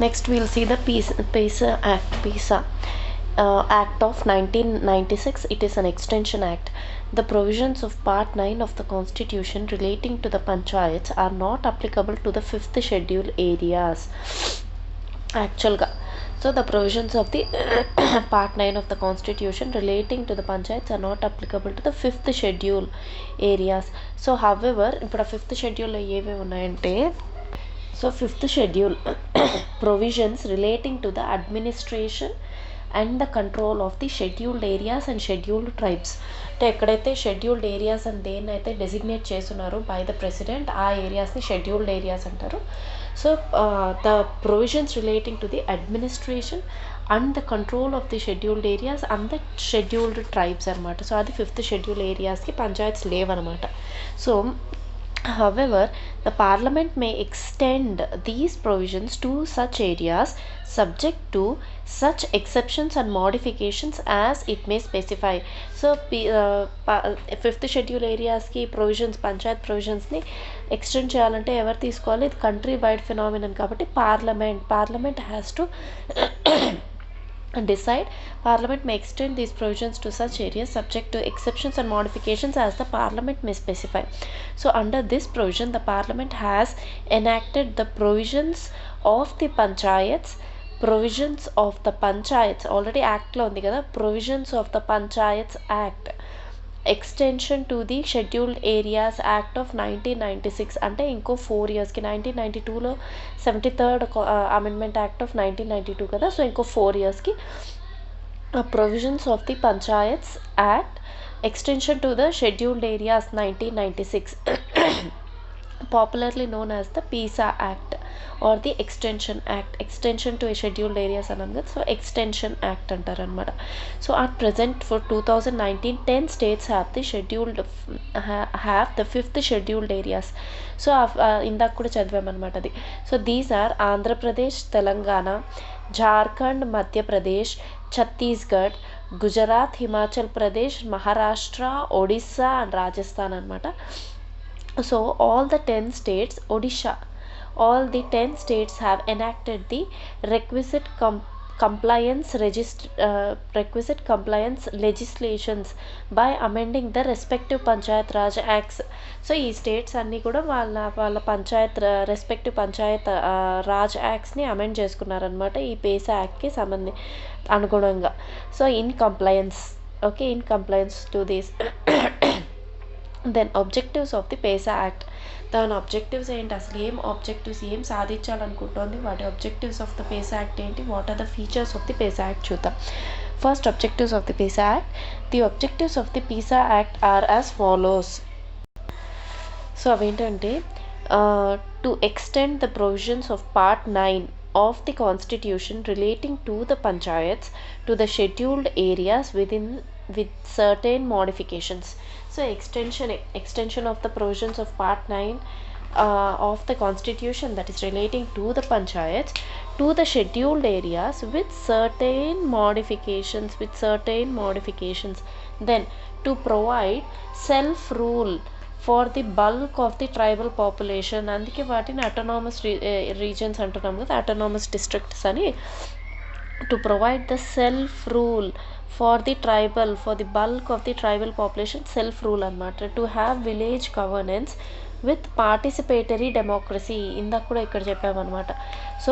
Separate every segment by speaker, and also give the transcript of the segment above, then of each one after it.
Speaker 1: Next we'll see the PISA Act of 1996. It is an extension act. The provisions of Part 9 of the Constitution relating to the panchayats are not applicable to the 5th schedule areas. Actually, so the provisions of the Part 9 of the Constitution relating to the panchayats are not applicable to the 5th schedule areas. So however, ఇప్పుడు 5th schedule ఏవేవి ఉన్నాయంటే, so 5th schedule provisions relating to the administration and the control of the scheduled areas and scheduled tribes. అంటే ఎక్కడైతే scheduled areas అని దేన్నైతే designate చేస్తున్నారో by the president, ఆ ఏరియాస్ని షెడ్యూల్డ్ ఏరియాస్ అంటారు. So the provisions relating to the administration and the control of the scheduled areas and the scheduled tribes అనమాట. So అది 5th షెడ్యూల్ ఏరియాస్కి పంచాయత్స్ లేవన్నమాట. So however, the Parliament may extend these provisions to such areas subject to such exceptions and modifications as it may specify. So 5th schedule areas ki provisions, panchayat provisions ni extend cheyalante evaru teesukovali? ఇది country wide phenomenon kabatti parliament has to decide. Parliament may extend these provisions to such areas subject to exceptions and modifications as the Parliament may specify. So under this provision, the Parliament has enacted the provisions of the panchayats already act lo undi kada, provisions of the Panchayats Act, extension to the Scheduled Areas Act of 1996 అంటే ఇంకో 4 yearsకి 1992లో 73rd Amendment Act of 1992 కదా. So ఇంకో 4 yearsకి provisions of the Panchayats Act, extension to the Scheduled Areas 1996 popularly known as the PISA Act or the Extension Act. Extension to a scheduled areas anam, so Extension Act antaru anamata. So at present for 2019, 10 states have the scheduled have the 5th scheduled areas. So indak kuda chadvam anamata adi. So these are Andhra Pradesh, Telangana, Jharkhand, Madhya Pradesh, Chhattisgarh, Gujarat, Himachal Pradesh, Maharashtra, Odisha and Rajasthan anamata. So all the 10 states, all the 10 states have enacted the requisite compliance legislations by amending the respective Panchayat Raj Acts. So ఈ states అన్నీ కూడా వాళ్ళ panchayat respective panchayat raj యాక్ట్స్ని amend చేసుకున్నారనమాట ఈ PISA యాక్ట్కి అనుగుణంగా. So in compliance to this. Then objectives of the PISA act. దాని ఆబ్జెక్టివ్స్ ఏంటి, అసలు ఏం సాధించాలనుకుంటోంది, వాటి objectives of the PISA act ఏంటి, what are the features of the PISA act చూద్దాం. First objectives of the PISA act. The objectives of the PISA act are as follows. So అవేంటంటే, to extend the provisions of Part 9 of the Constitution relating to the panchayats to the scheduled areas with certain modifications. So extension of the provisions of Part 9 of the Constitution that is relating to the panchayats to the scheduled areas with certain modifications. Then to provide self rule for the bulk of the tribal population. అందుకే వాటిని autonomous regions అంటున్నాం కదా, autonomous districts అని. to provide the self rule for the bulk of the tribal population, self rule అన్నమాట. to have village governance with participatory democracy. ఇందాక కూడా ఇక్కడ చెప్పామన్నమాట. So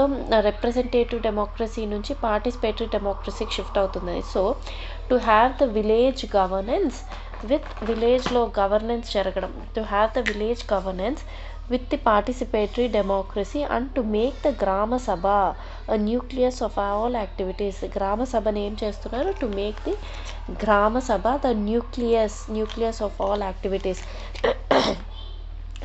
Speaker 1: representative democracy నుంచి పార్టిసిపేటరీ డెమోక్రసీకి షిఫ్ట్ అవుతుంది. So to have the village governance with విలేజ్లో governance జరగడం, to have the village governance with the participatory democracy and to make the గ్రామ సభ a nucleus of all activities. గ్రామ సభని ఏం చేస్తున్నారు, to make the గ్రామ సభ the nucleus of all activities.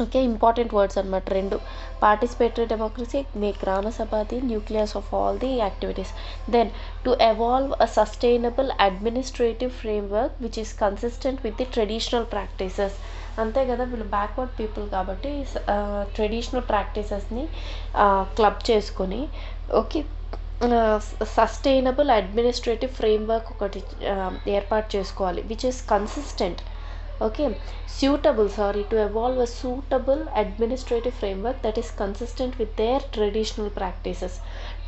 Speaker 1: Okay, important words అనమాట రెండు. Participatory democracy, make grama sabha the nucleus of all the activities. Then to evolve a sustainable administrative framework which is consistent with the traditional practices. అంతే కదా, వీళ్ళు backward people కాబట్టి traditional ప్రాక్టీసెస్ని club చేసుకొని, okay, sustainable administrative framework ఒకటి ఏర్పాటు చేసుకోవాలి, which is consistent. okay to evolve a suitable administrative framework that is consistent with their traditional practices.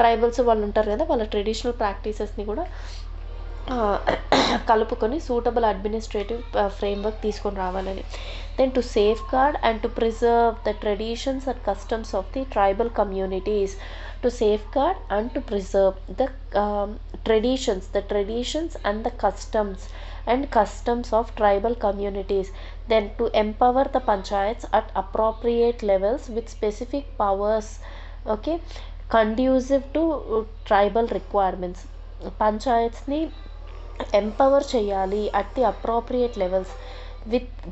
Speaker 1: Tribals వాళ్ళు ఉంటారు కదా, వాళ్ళ ట్రెడిషనల్ ప్రాక్టీసెస్ని కూడా కలుపుకొని సూటబుల్ అడ్మినిస్ట్రేటివ్ ఫ్రేమ్వర్క్ తీసుకొని రావాలని. Then to safeguard and to preserve the traditions and customs of the tribal communities. To safeguard and to preserve the traditions and the customs of tribal communities. Then to empower the panchayats at appropriate levels with specific powers, okay, conducive to tribal requirements. పంచాయత్స్ని empower చేయాలి at the appropriate levels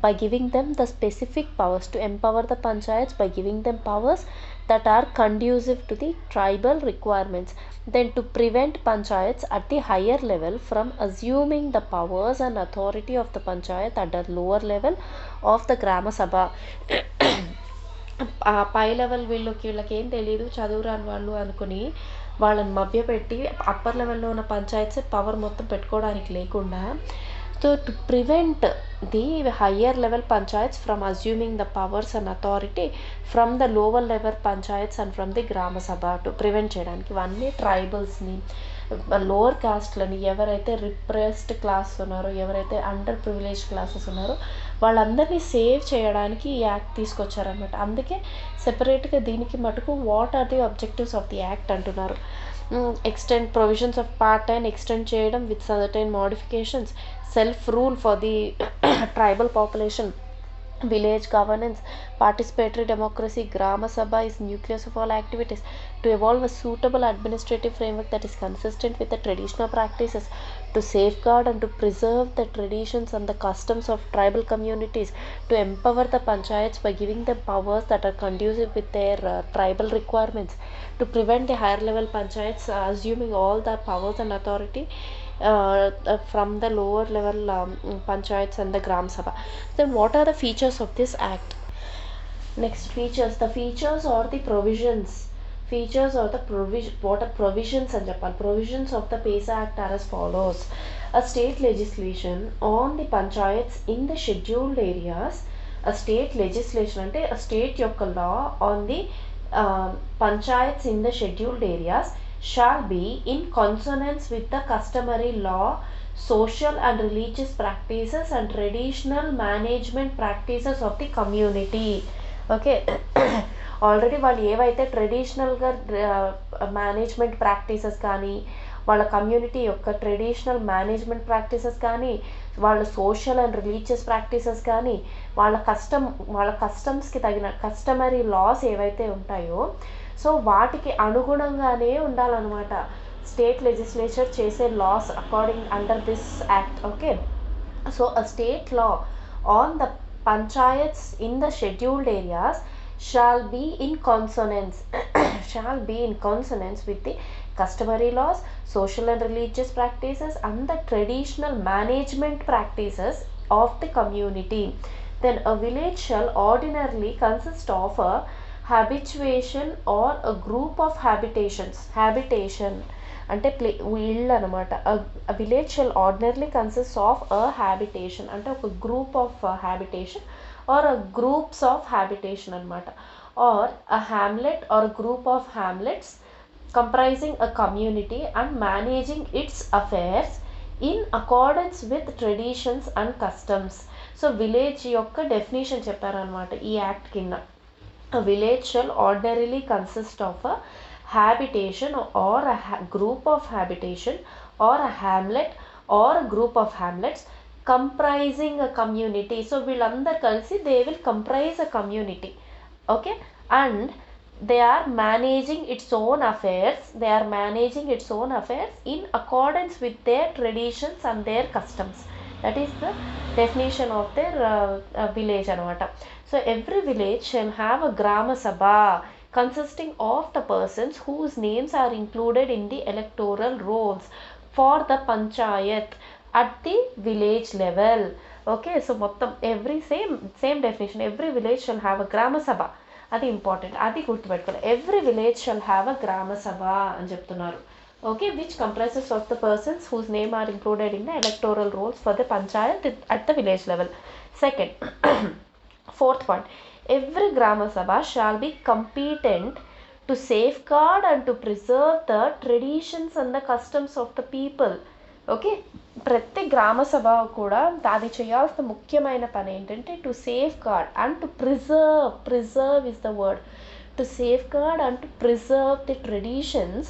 Speaker 1: by giving them the specific powers. To empower the panchayats by giving them powers that are conducive to the tribal requirements. Then to prevent panchayats at the higher level from assuming the powers and authority of the panchayat at the lower level of the grama sabha. పై level వీళ్ళకి ఏం తెలియదు, చదువురాని వాళ్ళు అనుకుని వాళ్ళని మభ్యపెట్టి upper లెవెల్లో ఉన్న పంచాయత్స్ పవర్ మొత్తం పెట్టుకోవడానికి లేకుండా, so to prevent the higher level panchayats from assuming the powers and authority from the lower level panchayats and from the gram Sabha, to prevent చేయడానికి ఇవన్నీ ట్రైబల్స్ని, లోవర్ కాస్ట్లని, ఎవరైతే రిప్రెస్డ్ క్లాస్ ఉన్నారో, ఎవరైతే అండర్ ప్రివిలేజ్ క్లాసెస్ ఉన్నారో వాళ్ళందరినీ సేవ్ చేయడానికి ఈ యాక్ట్ తీసుకొచ్చారనమాట. అందుకే సెపరేట్గా దీనికి మటుకు what are the objectives of the act అంటున్నారు. Extend provisions of part time extend చేయడం with certain modifications, self rule for the tribal population, village governance, participatory democracy. Grama Sabha is nucleus of all activities. To evolve a suitable administrative framework that is consistent with the traditional practices, to safeguard and to preserve the traditions and the customs of tribal communities, to empower the panchayats by giving them powers that are conducive with their tribal requirements, to prevent the higher level panchayats assuming all the powers and authority from the lower level panchayats and the gram sabha. Then what are the features of this act? Next, features. The features or the provisions. Features or the what are provisions and Japan? Provisions of the PESA Act are as follows. A state legislation on the panchayats in the scheduled areas. A state legislation ante a state యొక్క law on the panchayats in the scheduled areas shall be in consonance with the customary law, social and religious practices and traditional management practices of the community. Okay, already వాళ్ళు ఏవైతే ట్రెడిషనల్గా management practices కానీ, వాళ్ళ community యొక్క traditional management practices కానీ, వాళ్ళ social and religious practices కానీ, వాళ్ళ కస్టమ్స్కి తగిన కస్టమరీ లాస్ ఏవైతే ఉంటాయో సో వాటికి అనుగుణంగానే ఉండాలన్నమాట స్టేట్ లెజిస్లేచర్ చేసే laws according under this act. Okay, so a state law on the panchayats in the scheduled areas shall be in consonance with the customary laws, social and religious practices and the traditional management practices of the community. Then a village shall ordinarily consist of a habitation or a group of habitation అంటే ఇళ్ళు అనమాట. a village shall ordinarily consist of a habitation అంటే ఒక group of habitation or a groups of habitation అనమాట. or a hamlet or a group of hamlets comprising a community and managing its affairs in accordance with traditions and customs. So village యొక్క definition చెప్పారనమాట ఈ act కింద. a village shall ordinarily consist of a habitation or a group of habitation or a hamlet or a group of hamlets comprising a community. So వీళ్ళందరూ కలిసి they will comprise a community. Okay, and they are managing its own affairs in accordance with their traditions and their customs. That is the definition of their village anamata. So every village shall have a grama sabha consisting of the persons whose names are included in the electoral rolls for the panchayat at the village level. Okay, so మొత్తం every same definition. Every village shall have a grama sabha. అది important, అది గుర్తుపెట్టుకోవాలి. Every village shall have a grama sabha అని చెప్తున్నారు. Okay, which comprises of the persons whose name are included in the electoral rolls for the panchayat at the village level. Second, fourth point, every grama sabha shall be competent to safeguard and to preserve the traditions and the customs of the people. Okay, ప్రతి గ్రామ సభ కూడా అది చేయాల్సిన ముఖ్యమైన పని ఏంటంటే to safeguard and to preserve is the word, to safeguard and to preserve the traditions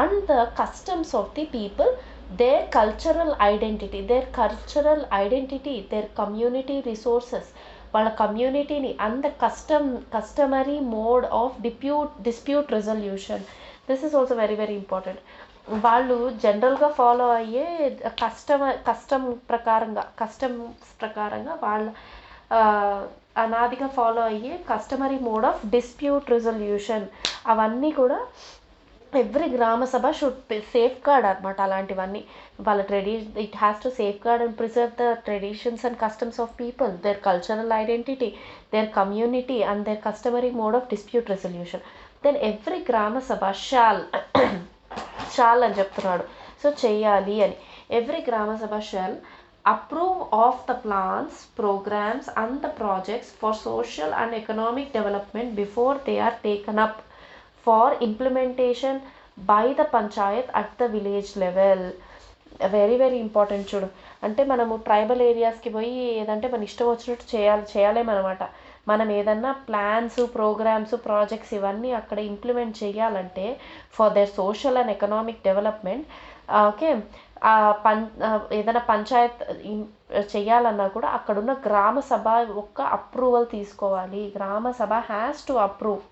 Speaker 1: and the customs of the people, their cultural identity, their community resources, వాళ్ళ కమ్యూనిటీని and the customary mode of dispute resolution. This is also very very important. వాళ్ళు జనరల్గా follow అయ్యే customs ప్రకారంగా వాళ్ళ అనాదిగా follow అయ్యే customary mode of dispute resolution, అవన్నీ కూడా every grama Sabha should safe gourd అనమాట. అలాంటివన్నీ వాళ్ళ it has to safeguard and preserve the traditions and customs of people, their cultural identity, their community and their customary mode of dispute resolution. Then every grama sabha shawl అని చెప్తున్నాడు, so చెయ్యాలి అని. Every grama sabha shawl approve of the plans, programs and the projects for social and economic development before they are taken up for implementation by the panchayat at the village level. Very very important. చూడు, అంటే మనము tribal ఏరియాస్కి పోయి ఏదంటే మన ఇష్టం వచ్చినట్టు చేయలేమన్నమాట. మనం ఏదన్నా ప్లాన్స్, ప్రోగ్రామ్స్, ప్రాజెక్ట్స్ ఇవన్నీ అక్కడ ఇంప్లిమెంట్ చేయాలంటే for their social and economic development, okay, ఏదైనా పంచాయత్ చేయాలన్నా కూడా అక్కడున్న గ్రామ సభ ఒక్క అప్రూవల్ తీసుకోవాలి. గ్రామ సభ హ్యాస్ టు అప్రూవ్.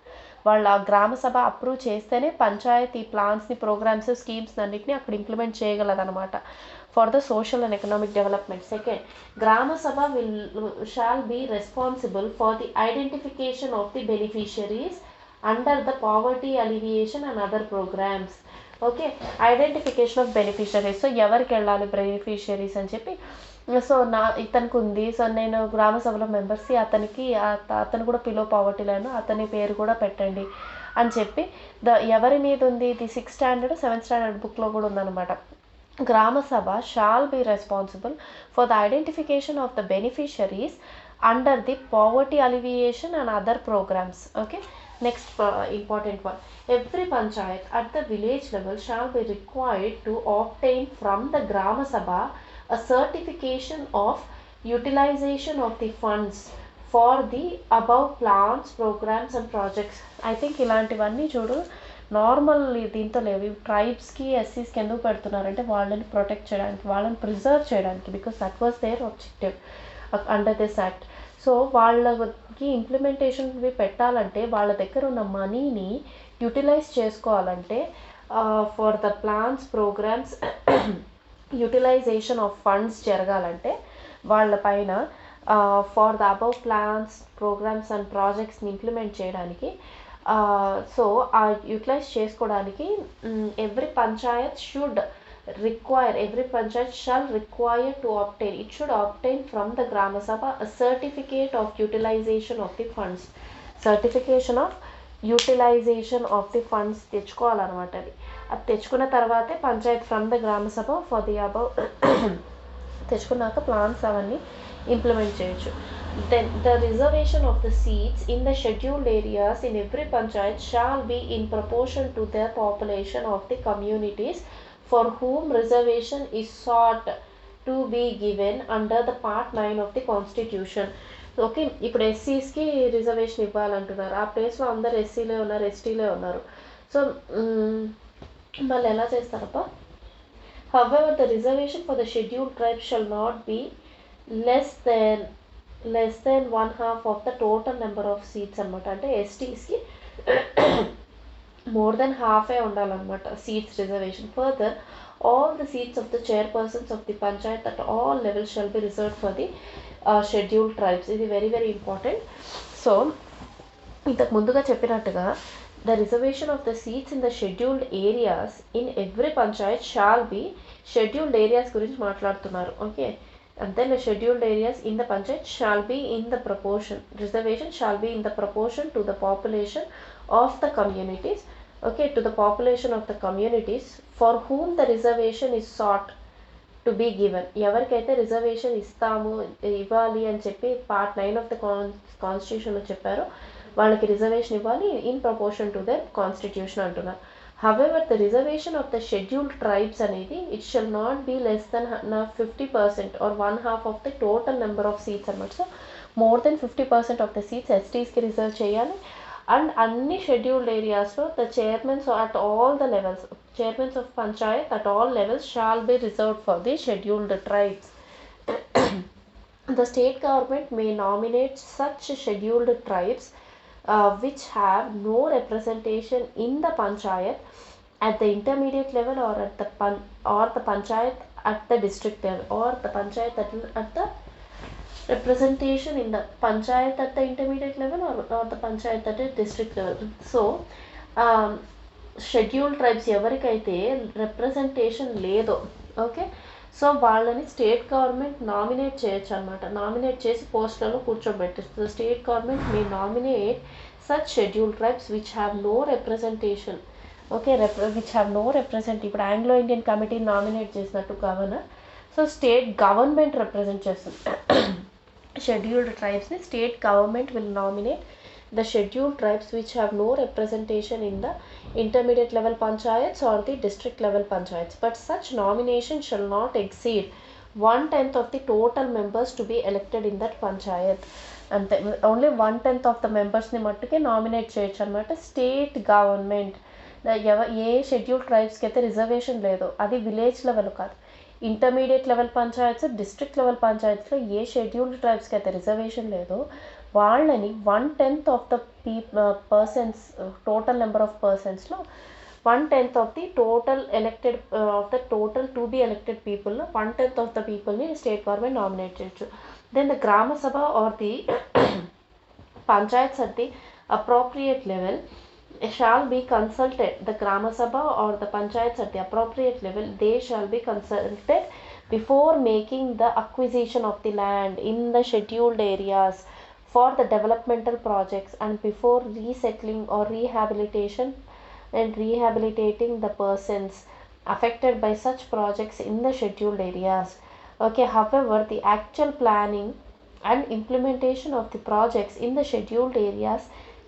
Speaker 1: వాళ్ళ గ్రామ సభ అప్రూవ్ చేస్తేనే పంచాయతీ ప్లాన్స్ని, ప్రోగ్రామ్స్, స్కీమ్స్ అన్నిటిని అక్కడ ఇంప్లిమెంట్ చేయగలదనమాట for the social and economic development. Second, gram sabha shall be responsible for the identification of the beneficiaries under the poverty alleviation and other programmes. Okay, identification of beneficiaries. So ఎవరికి వెళ్ళాలి beneficiaries అని చెప్పి, so ఇతనికి ఉంది, so నేను గ్రామ సభలో మెంబర్స్కి అతను కూడా పిలో పావర్టీ లైన్, అతని పేరు కూడా పెట్టండి అని చెప్పి ఎవరి మీద ఉంది, ఇది 6th స్టాండర్డ్ 7th స్టాండర్డ్ బుక్లో కూడా ఉందన్నమాట. Grama sabha shall be responsible for the identification of the beneficiaries under the poverty alleviation and other programmes. Okay, next important one, every panchayat at the village level shall be required to obtain from the grama sabha a certification of utilization of the funds for the above plans, programs and projects. I think ఇలాంటివన్నీ చూడు normal దీంతో లేవు. ట్రైబ్స్కి, ఎస్సీస్కి ఎందుకు పెడుతున్నారంటే వాళ్ళని protect చేయడానికి, వాళ్ళని preserve చేయడానికి, because that was their objective under this act. So వాళ్ళకి ఇంప్లిమెంటేషన్ పెట్టాలంటే వాళ్ళ దగ్గర ఉన్న మనీని యూటిలైజ్ చేసుకోవాలంటే for the plans, programmes, utilisation of funds జరగాలంటే వాళ్ళ పైన for the above plans, programmes and ప్రాజెక్ట్స్ని ఇంప్లిమెంట్ చేయడానికి, సో ఆ యూటిలైజ్ చేసుకోవడానికి every panchayat shall require to obtain, it should obtain from the Grama Sabha a certificate of utilization of the funds. Certification of utilization of the funds తెచ్చుకోవాలన్నమాట. అది తెచ్చుకున్న తర్వాతే Panchayat from the gram Sabha for the above తెచ్చుకున్నాక plans అవన్నీ implement చేయొచ్చు. Then the reservation of the seats in the scheduled areas in every panchayat shall be in proportion to the population of the communities for whom reservation is sought to be given under the part 9 of the constitution. Okay, ఇప్పుడు ఎస్సీస్కి reservation ఇవ్వాలంటున్నారు. ఆ ప్లేస్లో అందరు ఎస్సీలే ఉన్నారు, ఎస్టీలే ఉన్నారు. So మళ్ళీ ఎలా చేస్తారప్ప? However, the reservation for the scheduled tribes shall not be less than 1/2 of the total number of seats అనమాట. అంటే ఎస్టీస్కి more than half ఉండాలన్నమాట seats reservation. Further, all the seats of the chairpersons of the panchayat at all levels shall be reserved for the scheduled tribes. ఇది very very important. So ఇంతకు ముందుగా చెప్పినట్టుగా the reservation of the seats in the scheduled areas in every panchayat shall be, scheduled areas గురించి మాట్లాడుతున్నారు. Okay, and then the scheduled areas in the panchayat shall be in the proportion, reservation shall be in the proportion to the population of the communities, okay, to the population of the communities for whom the reservation is sought to be given. ఎవరికైతే reservation ఇవ్వాలి అని చెప్పి part 9 of the constitution లో చెప్పారో వాళ్ళకి reservation ఇవ్వాలి in proportion to their constitution అంటున్నారు. However, the reservation of the scheduled tribes అనేది it shall not be less than 50% or 1/2 of the total number of seats అనమాట. So more than 50% of the seats ఎస్టీస్కి reserve చేయాలి. And అన్ని scheduled ఏరియాస్లో the chairmans at all the levels, chairmans of panchayat at all levels shall be reserved for the scheduled tribes. The state government may nominate such scheduled tribes which have no representation in the panchayat at the intermediate level or at the panchayat at the district level, or the panchayat at the representation in the panchayat at the intermediate level or the panchayat at the district level. So scheduled tribes ఎవరికైతే representation లేదో, okay, so వాళ్ళని state government nominate చేయొచ్చు అనమాట. Nominate చేసి పోస్టులలో కూర్చోబెట్టిస్తుంది. State government may nominate such scheduled tribes which have no representation, okay, which have no represent. ఇప్పుడు Anglo Indian committee nominate చేసినట్టు governor, so state government represent చేస్తుంది scheduled ట్రైబ్స్ని. State government will nominate the scheduled tribes which have no representation in the intermediate level panchayats or the district level panchayats, but such nomination shall not exceed 1/10 of the total members to be elected in that panchayat. And only 1/10 of the members ni mattuke nominate cheyochu anamata state government. ఏ scheduled ట్రైబ్స్కి అయితే reservation లేదో, అది village level కాదు, intermediate level panchayats, district level పంచాయత్స్లో ఏ scheduled ట్రైబ్స్కి అయితే రిజర్వేషన్ లేదో వాళ్ళని 1/10 of the persons, total number of పర్సన్స్లో 1/10 of the total elected of the total to be elected పీపుల్లో 1/10 ఆఫ్ ద పీపుల్ని స్టేట్ గవర్నమెంట్ నామినేట్ చేయొచ్చు. Then the gram sabha or the panchayats at the appropriate level shall be consulted. The Grama Sabha or the Panchayats at the appropriate level, they shall be consulted before making the acquisition of the land in the scheduled areas for the developmental projects and before resettling or rehabilitating the persons affected by such projects in the scheduled areas. Okay, however, the actual planning and implementation of the projects in the scheduled areas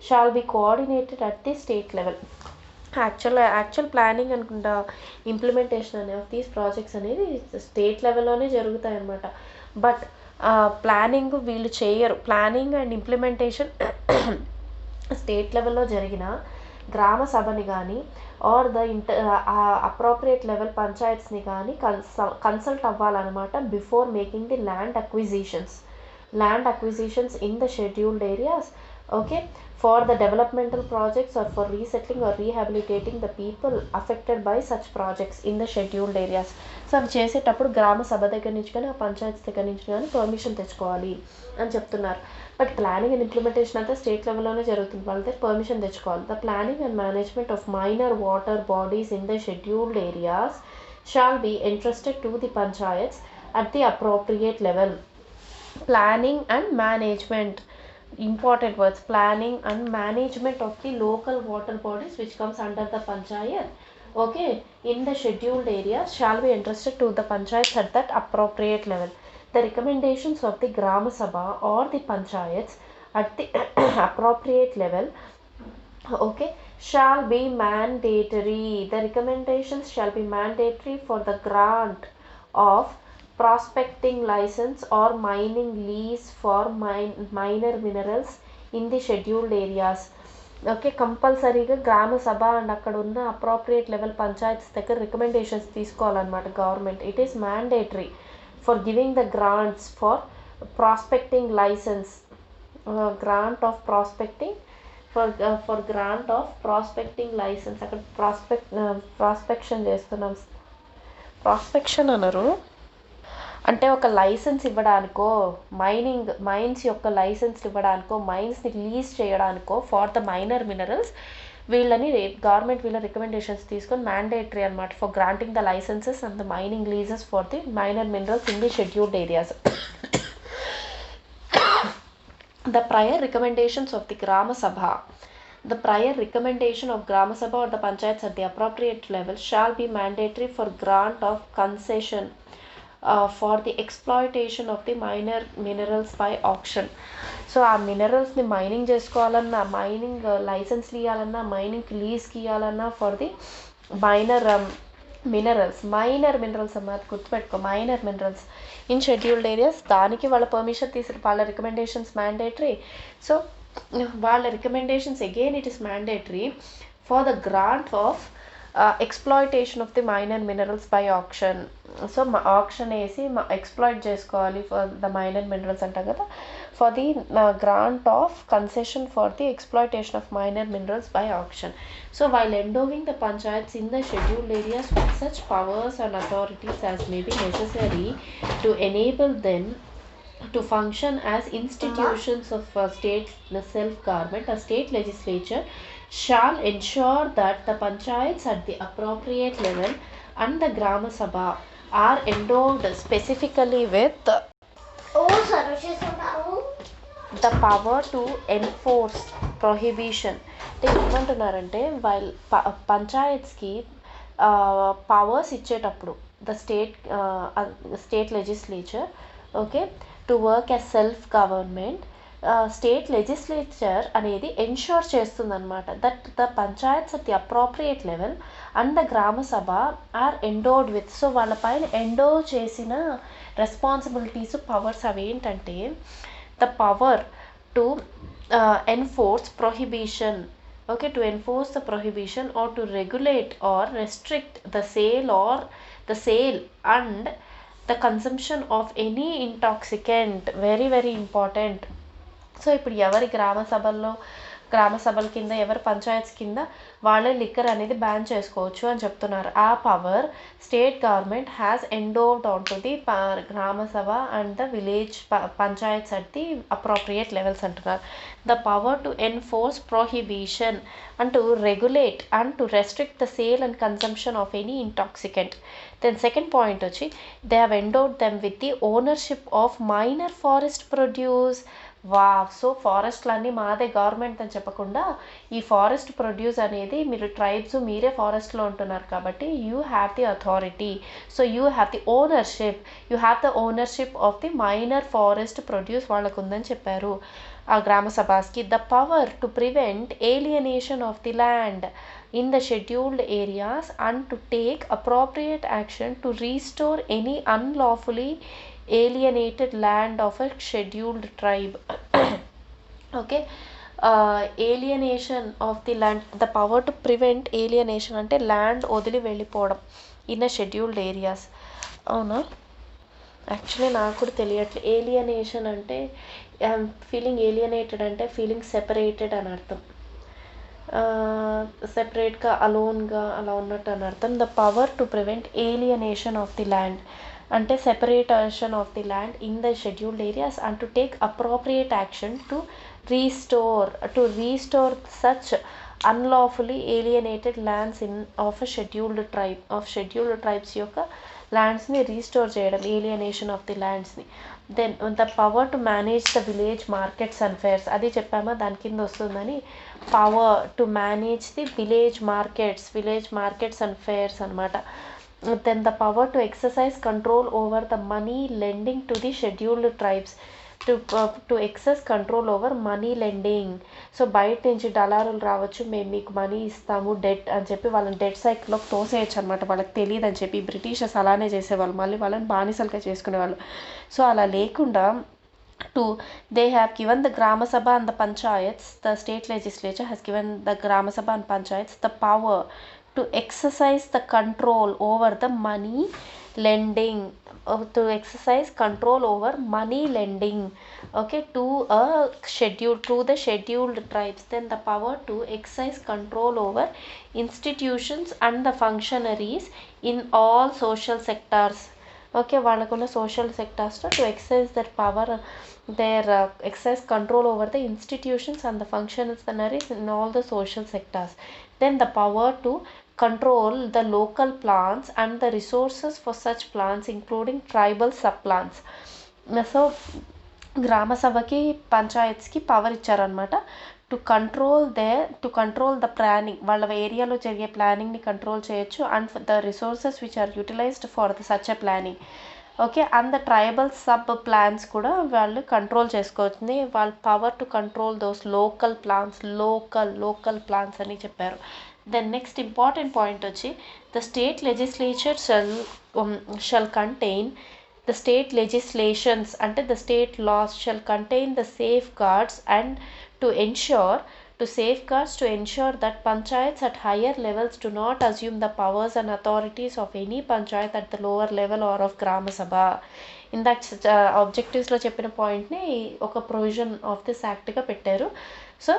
Speaker 1: shall be coordinated at the state level. Actual planning and implementation అనే of these projects అనేది state లెవెల్లోనే జరుగుతాయి అన్నమాట. But planning వీళ్ళు చేయరు. Planning and implementation state లెవెల్లో జరిగిన గ్రామ సభని కానీ ఆర్ ద అప్రోప్రియేట్ లెవెల్ పంచాయత్స్ని కానీ కన్సల్ట్ అవ్వాలన్నమాట before making the land acquisitions in the scheduled areas, okay, for the developmental projects or for resettling or rehabilitating the people affected by such projects in the scheduled areas. So అవి చేసేటప్పుడు గ్రామ సభ దగ్గర నుంచి కానీ ఆ పంచాయత్ దగ్గర నుంచి కానీ పర్మిషన్ తెచ్చుకోవాలి అని చెప్తున్నారు. బట్ ప్లానింగ్ అండ్ ఇంప్లిమెంటేషన్ అంతా స్టేట్ లెవెల్లోనే జరుగుతుంది, వాళ్ళ దగ్గర పర్మిషన్ తెచ్చుకోవాలి. The planning and management of minor water bodies in the scheduled areas shall be entrusted to the panchayats at the appropriate level. Planning and management, important words, planning and management of the local water bodies which comes under the panchayat, okay, in the scheduled areas shall be entrusted to the panchayats at that appropriate level. The recommendations of the Grama Sabha or the panchayats at the appropriate level, okay, shall be mandatory. The recommendations shall be mandatory for the grant of prospecting license or mining lease for minor minerals in the scheduled areas. Okay, కంపల్సరీగా గ్రామ sabha and అక్కడ ఉన్న appropriate level panchayats దగ్గర recommendations తీసుకోవాలన్నమాట government. It is mandatory for giving the grants for prospecting licence, grant of prospecting for grant of prospecting licence. అక్కడ prospection చేస్తున్నాం, prospection అన్నారు అంటే ఒక లైసెన్స్ ఇవ్వడానికో, మైన్స్ యొక్క లైసెన్స్ ఇవ్వడానికో, మైన్స్ని లీజ్ చేయడానికో ఫార్ ద మైనర్ మినరల్స్ వీళ్ళని గవర్నమెంట్ వీళ్ళ రికమెండేషన్స్ తీసుకొని మ్యాండేటరీ అనమాట for granting the licences and the mining leases for the minor minerals in the scheduled areas. The prior recommendations of the Grama Sabha, the prior recommendation of Grama Sabha or the panchayats at the appropriate level shall be mandatory for grant of concession for the exploitation of the minor minerals by auction. So ఆ మినరల్స్ని mining చేసుకోవాలన్నా, mining లైసెన్స్లు ఇవ్వాలన్నా, మైనింగ్కి లీజ్కి ఇవ్వాలన్నా for the minor minerals అన్నమాట, గుర్తుపెట్టుకో, minor minerals in scheduled areas. దానికి వాళ్ళ permission వాళ్ళ recommendations mandatory. So వాళ్ళ recommendations again it is mandatory for the grant of exploitation of the minor minerals by auction. So auction వేసి exploit చేసుకోవాలి for the minor minerals అంటాం కదా, for the grant of concession for the exploitation of minor minerals by auction. So while endowing the panchayats in the scheduled areas with such powers and authorities as may be necessary to enable them to function as institutions of state self-government, a state legislature shall ensure that the panchayats at the appropriate level and the Grama Sabha are endowed specifically with the power to enforce prohibition. అంటే ఏమంటున్నారంటే while పంచాయత్స్కి powers ఇచ్చేటప్పుడు the state legislature, okay, to work as self government, state legislature అనేది ensure చేస్తుందన్నమాట that the panchayats at the appropriate level and the gram sabha are endowed with. So వాళ్ళపైన endow చేసిన responsibilities, powers అవి ఏంటంటే the power to enforce prohibition, okay, to enforce the prohibition or to regulate or restrict the sale and the consumption of any intoxicant. very very important. So ఇప్పుడు ఎవరి గ్రామ సభల కింద, ఎవరి పంచాయత్స్ కింద వాళ్ళే లిక్కర్ అనేది బ్యాన్ చేసుకోవచ్చు అని చెప్తున్నారు. ఆ power state government has endowed on to the gram sabha and the village panchayats at the appropriate levels అంటున్నారు. The power to enforce prohibition and to regulate and to restrict the sale and consumption of any intoxicant. Then second point వచ్చి they have endowed them with the ownership of minor forest produce. So ఫారెస్ట్లన్నీ మాదే government అని చెప్పకుండా ఈ forest produce అనేది మీరు tribes, మీరే ఫారెస్ట్లో ఉంటున్నారు కాబట్టి you have the authority. So you have the ownership of the minor forest produce వాళ్ళకు ఉందని చెప్పారు ఆ గ్రామ సభాస్కి. The power to prevent alienation of the land in the scheduled areas and to take appropriate action to restore any unlawfully alienated land of a scheduled tribe. okay, alienation of the land, the power to prevent alienation అంటే land వదిలి వెళ్ళిపోవడం in a scheduled areas. అవునా, actually నాకు కూడా తెలియట్లేదు. Alienation అంటే feeling alienated అంటే feeling separated అని అర్థం, సెపరేట్గా అలోన్గా అలా ఉన్నట్టు అని అర్థం. The power to prevent alienation of the land అంటే separation of the land in the scheduled areas and to take appropriate action to restore such unlawfully alienated lands of a scheduled tribes యొక్క ల్యాండ్స్ని restore చేయడం, alienation of the ల్యాండ్స్ని. Then the power to manage the village markets and fairs, అది చెప్పామా దాని కింద వస్తుందని. Power to manage the village markets and fairs అనమాట. Then the power to exercise control over the money lending to the scheduled tribes, to excess control over money lending. So బయట నుంచి దళారులు రావచ్చు, మేము మీకు మనీ ఇస్తాము డెట్ అని చెప్పి వాళ్ళని డెట్ సైకిల్లోకి తోసేయచ్చు అనమాట, వాళ్ళకి తెలియదు అని చెప్పి. బ్రిటిషర్స్ అలానే చేసేవాళ్ళు, మళ్ళీ వాళ్ళని బానిసలుగా చేసుకునేవాళ్ళు. సో అలా లేకుండా they have given the Grama Sabha and the Panchayats, the state legislature has given the Grama Sabha and Panchayats the power to exercise the control over the money lending, okay, to the scheduled tribes. Then the power to exercise control over institutions and the functionaries in all social sectors. Okay, వాళ్ళకున్న social సెక్టార్స్లో to excise their power, exercise control over the institutions and the functionaries in all the social sectors. Then the power to control the local plants and the resources for such plants including tribal subplants. So grama సభకి పంచాయత్స్కి power ఇచ్చారనమాట to control the planning, వాళ్ళ ఏరియాలో జరిగే ప్లానింగ్ని control చేయొచ్చు, and the resources which are utilised for the such a planning. Okay, and the tribal sub plans కూడా వాళ్ళు కంట్రోల్ చేసుకోవచ్చు. వాళ్ళ power to control those local plans, local plans అని చెప్పారు. దెన్ నెక్స్ట్ ఇంపార్టెంట్ పాయింట్ వచ్చి the state legislature shall contain the state legislations అంటే the state laws shall contain the safeguards and to ensure that panchayats at higher levels do not assume the powers and authorities of any panchayat at the lower level or of grama sabha. ఇందాక ఆబ్జెక్టివ్స్లో చెప్పిన పాయింట్ని ఒక provision of this యాక్ట్గా పెట్టారు. So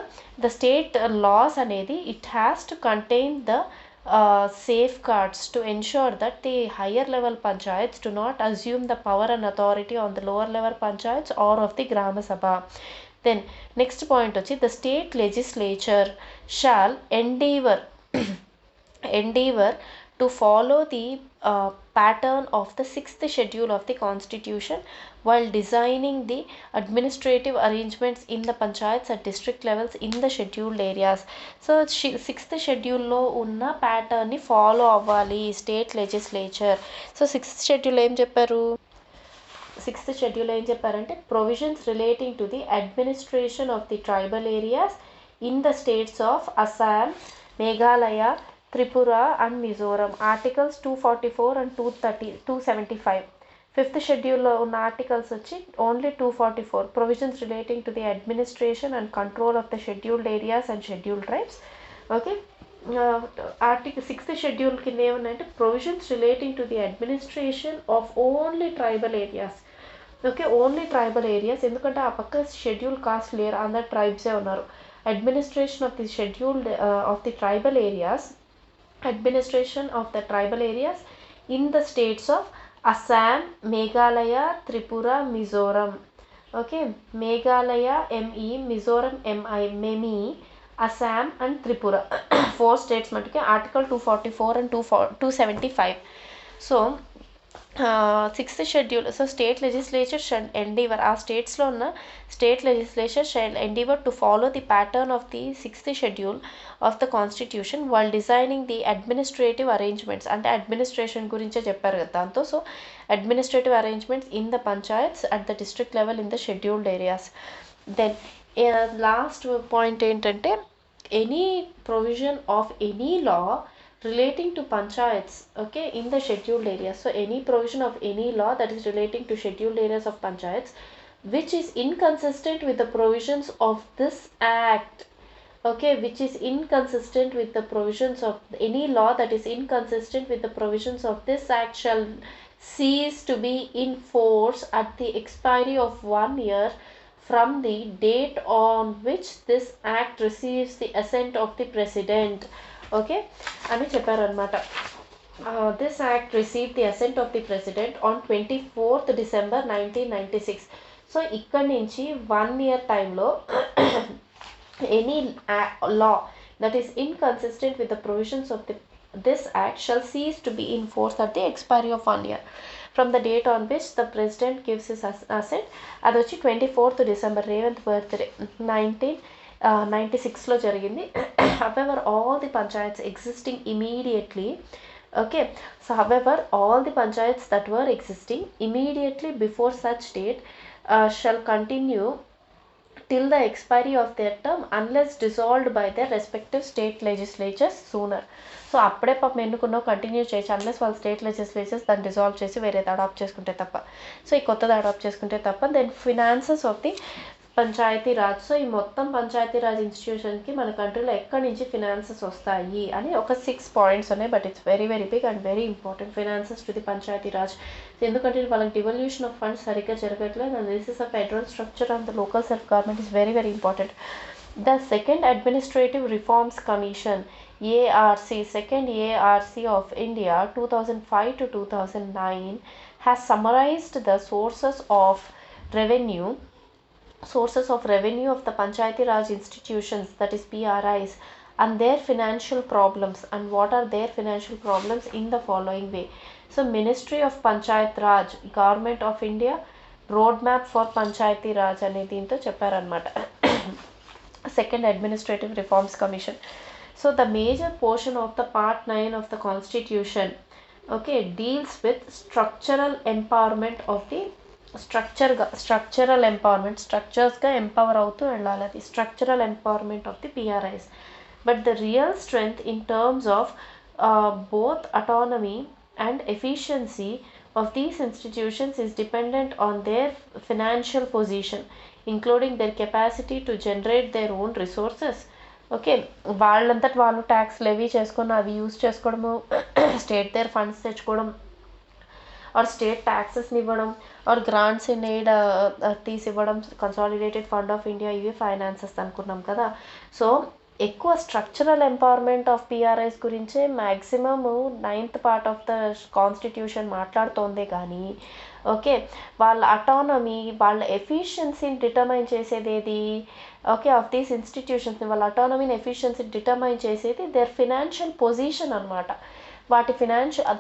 Speaker 1: the state loss అనేది it has to contain the safeguards to ensure that the higher level panchayats do not assume the power and authority on the lower level panchayats or of the grama sabha. Then next point వచ్చి the state legislature shall endeavor to follow the pattern of the 6th schedule of the constitution while designing the administrative arrangements in the panchayats at district levels in the scheduled areas. So 6th schedule లో ఉన్న ప్యాటర్న్ని follow అవ్వాలి state legislature. So 6th schedule ఏం చెప్పారు? 6th schedule ఏం చెప్పారంటే provisions relating to the administration of the tribal areas in the states of Assam, Meghalaya, Tripura and Mizoram. Articles 244 and 275. 5th schedule లో ఉన్న articles వచ్చి only 244 provisions relating to the administration and control of the scheduled areas and scheduled tribes. Okay, article 6th schedule కింద ఏమన్నాయంటే provisions relating to the administration of only tribal areas. Okay, only tribal areas, ఎందుకంటే ఆ పక్క schedule caste లేరు, అందరు ట్రైబ్సే ఉన్నారు. Administration of the scheduled of the tribal areas, administration of the tribal areas in the states of Assam, Meghalaya, Tripura, Mizoram. Okay, Meghalaya ME, Mizoram MI, MEMI, Assam and Tripura. 4 states మటుకే article 244 and 275. So 6th schedule, so state legislature shall endeavour, ఆ స్టేట్స్లో ఉన్న state legislature shall endeavour to follow the pattern of the 6th schedule of the constitution while designing the administrative arrangements, అంటే administration గురించే చెప్పారు కదా దాంతో. So administrative arrangements in the panchayats at the district level in the scheduled areas. Then last point ఏంటంటే any provision of any law relating to panchayats, okay, in the scheduled areas. So any provision of any law that is relating to scheduled areas of panchayats which is inconsistent with the provisions of this act, okay, which is inconsistent with the provisions of any law that is inconsistent with the provisions of this act shall cease to be in force at the expiry of 1 year from the date on which this act receives the assent of the president. Okay అని చెప్పారనమాట. This act receive the assent of the president on 24th December 1996. So ఇక్కడి నుంచి 1 year టైంలో any law that is inconsistent with the provisions of this act shall cease to be in force at the expiry of 1 year from the date on which the president gives his assent. అది వచ్చి 24th December, Revanth birthday 1996లో జరిగింది. However, all the panchayats existing immediately, okay, so however all the panchayats that were existing immediately before such date shall continue till the expiry of their term unless dissolved by their respective state legislatures sooner. So అప్పుడే పాపం ఎన్నుకున్నావు continue చేయొచ్చు unless వాళ్ళ state legislatures దాన్ని dissolve చేసి వేరేది adapt చేసుకుంటే తప్ప. So ఈ కొత్తది అడాప్ట్ చేసుకుంటే తప్ప. Then finances of the Panchayati Raj. So ఈ మొత్తం పంచాయతీ రాజ్ ఇన్స్టిట్యూషన్కి మన కంట్రీలో ఎక్కడి నుంచి ఫినాన్సెస్ వస్తాయి అని ఒక 6 పాయింట్స్ ఉన్నాయి. But it's very very big and very important finances to the Panchayati Raj. ఎందుకంటే వాళ్ళకి డివల్యూషన్ ఆఫ్ ఫండ్స్ సరిగ్గా జరగట్లేదు. And this is a federal structure and the local self government is very very important. The second administrative reforms commission ARC, second ARC of India 2005 to 2009 has summarized the sources of revenue of the Panchayati Raj institutions, that is PRIs, and their financial problems, and what are their financial problems in the following way. So Ministry of Panchayat Raj, Government of India, Roadmap for Panchayati Raj ane deento chepparanamata. Second Administrative Reforms Commission. So the major portion of the Part 9 of the Constitution, okay, deals with structural empowerment of the structural empowerment, స్ట్రక్చర్స్గా empower అవుతూ వెళ్ళాలి, అది structural empowerment of the PRIs. But the real strength in terms of both autonomy and efficiency of these institutions is dependent on their financial position, including their capacity to generate their own resources. Okay, వాళ్ళంతటి వాళ్ళు tax levy చేసుకొని అవి use చేసుకోవడము, state దగ్గర funds తెచ్చుకోవడం, or state ట్యాక్సెస్ని ఇవ్వడం, are grants in aid తీసి ఇవ్వడం, కన్సాలిడేటెడ్ ఫండ్ ఆఫ్ ఇండియా, ఇవి ఫైనాన్సెస్ అనుకున్నాం కదా. సో ఎక్కువ స్ట్రక్చరల్ ఎంపవర్మెంట్ ఆఫ్ పిఆర్ఐస్ గురించే maximum 9th part of the constitution మాట్లాడుతోందే కానీ, ఓకే, వాళ్ళ అటానమీ, వాళ్ళ ఎఫిషియన్సీని డిటర్మైన్ చేసేది ఏది, ఓకే, ఆఫ్ దీస్ ఇన్స్టిట్యూషన్స్ని, వాళ్ళ అటానమీని ఎఫిషియన్సీని డిటర్మైన్ చేసేది దేర్ ఫినాన్షియల్ పొజిషన్ అనమాట. వాటి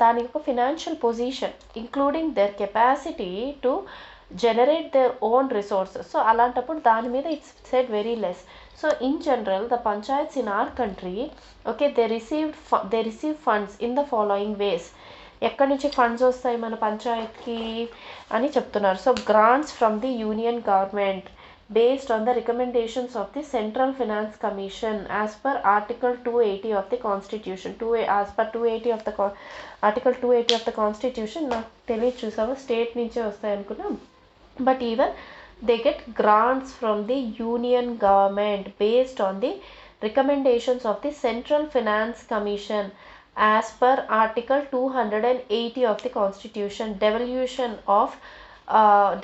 Speaker 1: దాని యొక్క financial position, including there capacity to generate their own resources. So అలాంటప్పుడు దాని మీద it's said very less. So in general, the panchayats in our country, okay, they receive funds in the following ways. ఎక్కడి నుంచి funds వస్తాయి మన పంచాయత్కి అని చెప్తున్నారు. So grants from the union government based on the recommendations of the Central Finance Commission as per Article 280 of the Constitution. As per 280 of the Article 280 of the Constitution, నాకు తెలియదు, చూసావా, state నుంచే వస్తాయి అనుకున్నాం. But even they get grants from the union government based on the recommendations of the Central Finance Commission as per Article 280 of the Constitution.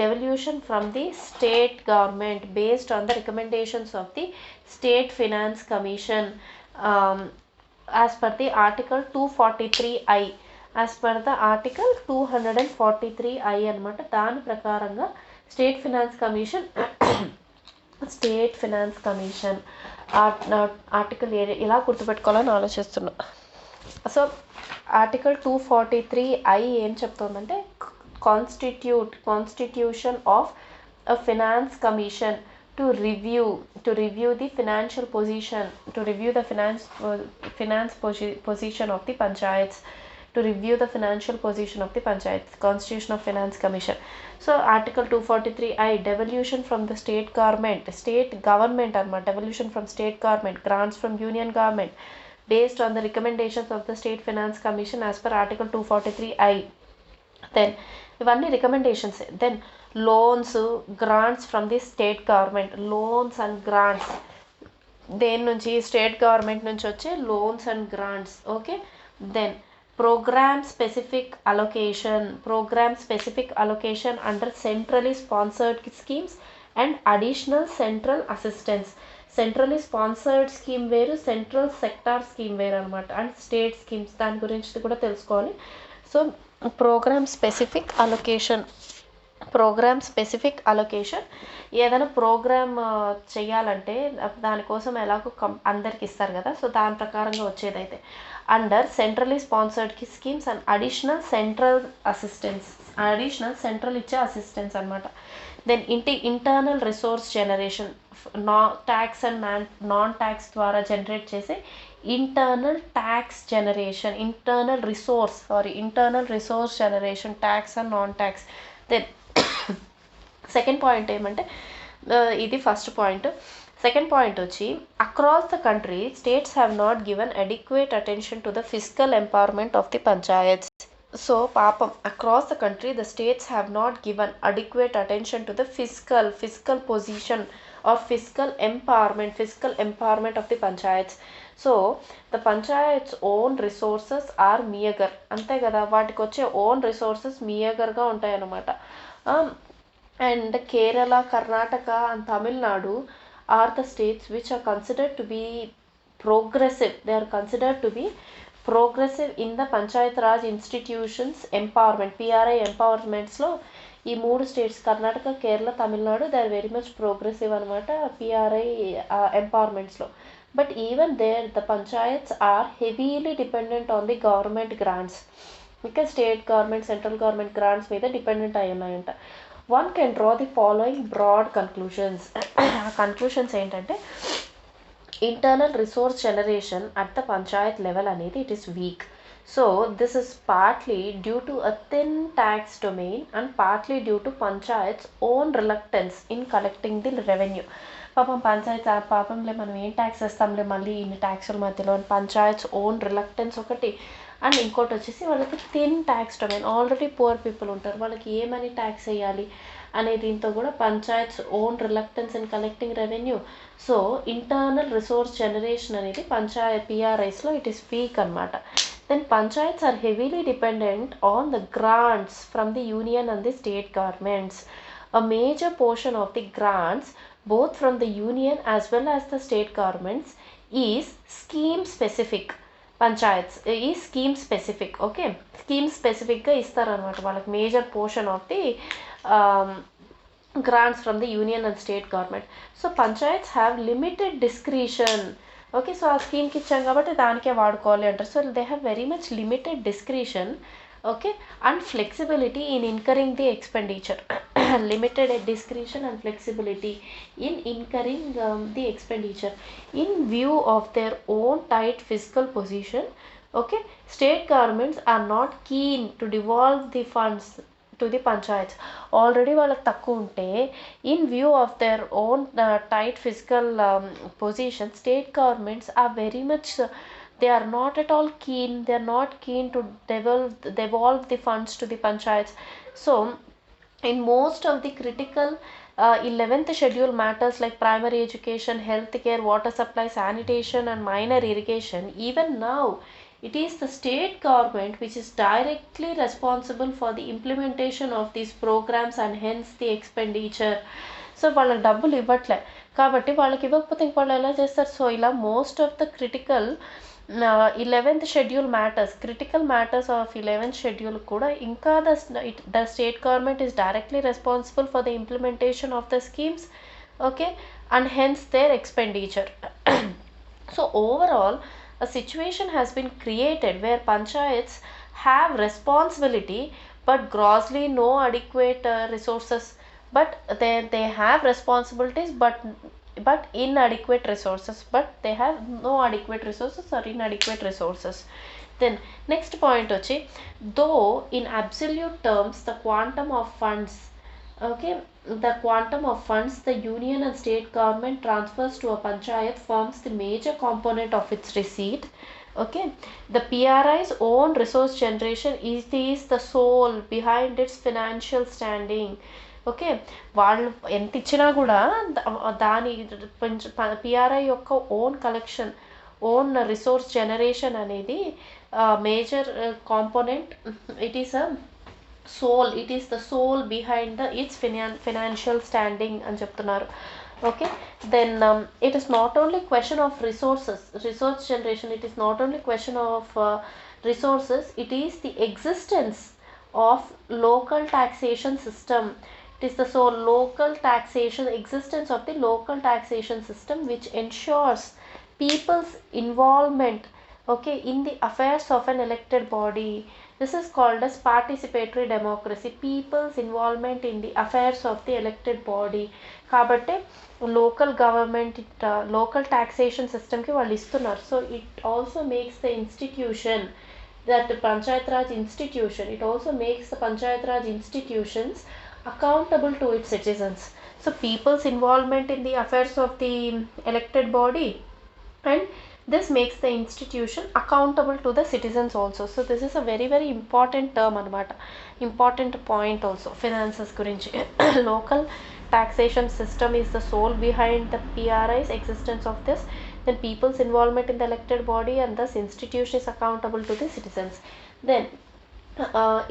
Speaker 1: Devolution from the state government based on the recommendations of the State Finance Commission as per the Article 243I. as per the Article 243I అనమాట. దాని ప్రకారంగా state finance commission article ఇలా గుర్తుపెట్టుకోవాలని ఆలోచిస్తున్నా. So article 243I ఏం చెప్తుందంటే, constitution of a finance commission to review the financial position, to review the finance position of the panchayats, to review the financial position of the panchayats, Constitution of Finance Commission. So Article 243I, devolution from the state government anamata, devolution from state government, grants from union government based on the recommendations of the State Finance Commission as per Article 243I. Then ఇవన్నీ recommendations. Then loans, grants from the state government, loans and grants, దేని నుంచి, state government నుంచి వచ్చే loans and grants. Okay, then programme specific allocation under centrally sponsored schemes and additional central assistance. Centrally sponsored scheme వేరు, central sector scheme వేరు అనమాట, and state schemes, దాని గురించి కూడా తెలుసుకోవాలి. సో ప్రోగ్రామ్ స్పెసిఫిక్ అలొకేషన్, ఏదైనా ప్రోగ్రామ్ చేయాలంటే దానికోసం ఎలాగో అందరికి ఇస్తారు కదా, సో దాని ప్రకారంగా వచ్చేదైతే under centrally sponsored schemes and additional central ఇచ్చే అసిస్టెన్స్ అనమాట. Then internal resource generation, tax and non tax ద్వారా జనరేట్ చేసే internal resource generation, tax and non tax. Then second point ఏమంటే, ఇది ఫస్ట్ పాయింట్. సెకండ్ పాయింట్ వచ్చి, across the country states have not given adequate attention to the physical empowerment of the panchayats. So పాపం, across the country the states have not given adequate attention to the physical position are physical empowerment of the panchayats. So the panchayats own resources are meagre, అంతే కదా, వాటికి వచ్చే own resources మియగర్గా ఉంటాయన్నమాట. And Kerala, Karnataka and Tamil Nadu are the states which are considered to be progressive. They are considered to be progressive in the Panchayat Raj institutions empowerment, PRI empowerments లో ఈ 3 states, Karnataka, Kerala, Tamil Nadu, they are very much progressive అనమాట PRI ఎంపవర్మెంట్స్లో. But even there the panchayats are heavily dependent on the government grants. ఇంకా state government, central government grants మీద dependent అయి ఉన్నాయంట. One can draw the following broad conclusions. Conclusions ఏంటంటే, internal resource generation at the panchayat level అనేది it is weak. So this is partly due to a thin tax domain and partly due to panchayat's own reluctance in collecting the revenue. పాపం పంచాయత్ పాపంలే మనం ఏం tax వేస్తాంలే మళ్ళీ ఇన్ని ట్యాక్సుల మధ్యలో panchayats own reluctance ఒకటి, and ఇంకోటి వచ్చేసి వాళ్ళకి thin tax domain, already poor people ఉంటారు, వాళ్ళకి ఏమని ట్యాక్స్ వేయాలి అనే దీంతో కూడా panchayats own reluctance in collecting revenue. So internal resource generation అనేది పంచాయత్ పిఆర్ఐస్లో ఇట్ ఈస్ వీక్ అనమాట. Then panchayats are heavily dependent on the grants from the union and the state governments. A major portion of the grants, both from the union as well as the state governments, is scheme specific. Panchayats is scheme specific. Okay, scheme specific ga istarannamata valaki major portion of the grants from the union and state government. So panchayats have limited discretion. Okay, so ఆ స్కీమ్కి ఇచ్చాం కాబట్టి దానికే వాడుకోవాలి అంటారు. So they have very much limited discretion, okay, and flexibility in incurring the expenditure. Limited discretion and flexibility in incurring the expenditure in view of their own tight physical position. Okay, state governments are not keen to devolve the funds to the panchayats. Already వాళ్ళకి తక్కువ ఉంటే in view of their own tight physical position, state governments are very much they are not at all keen, they are not keen to devolve the funds to the panchayats. So in most of the critical 11th schedule matters like primary education, health care, water supply, sanitation and minor irrigation, even now it is the state government which is directly responsible for the implementation of these programs and hence the expenditure. So వాళ్ళకి డబ్బులు ఇవ్వట్లే కాబట్టి వాళ్ళకి ఇవ్వకపోతే ఇంక వాళ్ళు ఎలా చేస్తారు? So ఇలా most of the critical 11th schedule matters, critical matters of 11th schedule కూడా ఇంకా the state government is directly responsible for the implementation of the schemes, okay, and hence their expenditure. So overall a situation has been created where panchayats have responsibility but grossly no adequate resources, but they have responsibilities but inadequate resources, but they have no adequate resources or inadequate resources. Then next point vachi, though in absolute terms the quantum of funds, okay, the quantum of funds the union and state government transfers to a panchayat forms the major component of its receipt. Okay, the PRI's own resource generation is the soul behind its financial standing. Okay, వాళ్ళు ఎంత ఇచ్చినా కూడా దాని PRI యొక్క own collection, own resource generation అనేది major component. It is a soul, it is the soul behind its financial standing అని చెప్తున్నారు. Okay, then it is not only question of resource generation, it is not only question of resources, it is the existence of local taxation system. It is the sole local taxation, existence of the local taxation system which ensures people's involvement, okay, in the affairs of an elected body. This is called as participatory democracy, people's involvement in the affairs of the elected body. కాబట్టి local government local taxation సిస్టమ్కి వాళ్ళు ఇస్తున్నారు. So it also makes the institution that Panchayat Raj institution, it also makes the Panchayat Raj institutions accountable to its citizens. So people's involvement in the affairs of the elected body, and this makes the institution accountable to the citizens also. So this is a very very important term anamata, important point also finances gurinchi. Local taxation system is the soul behind the PRI's existence of this, then people's involvement in the elected body, and thus institution is accountable to the citizens. Then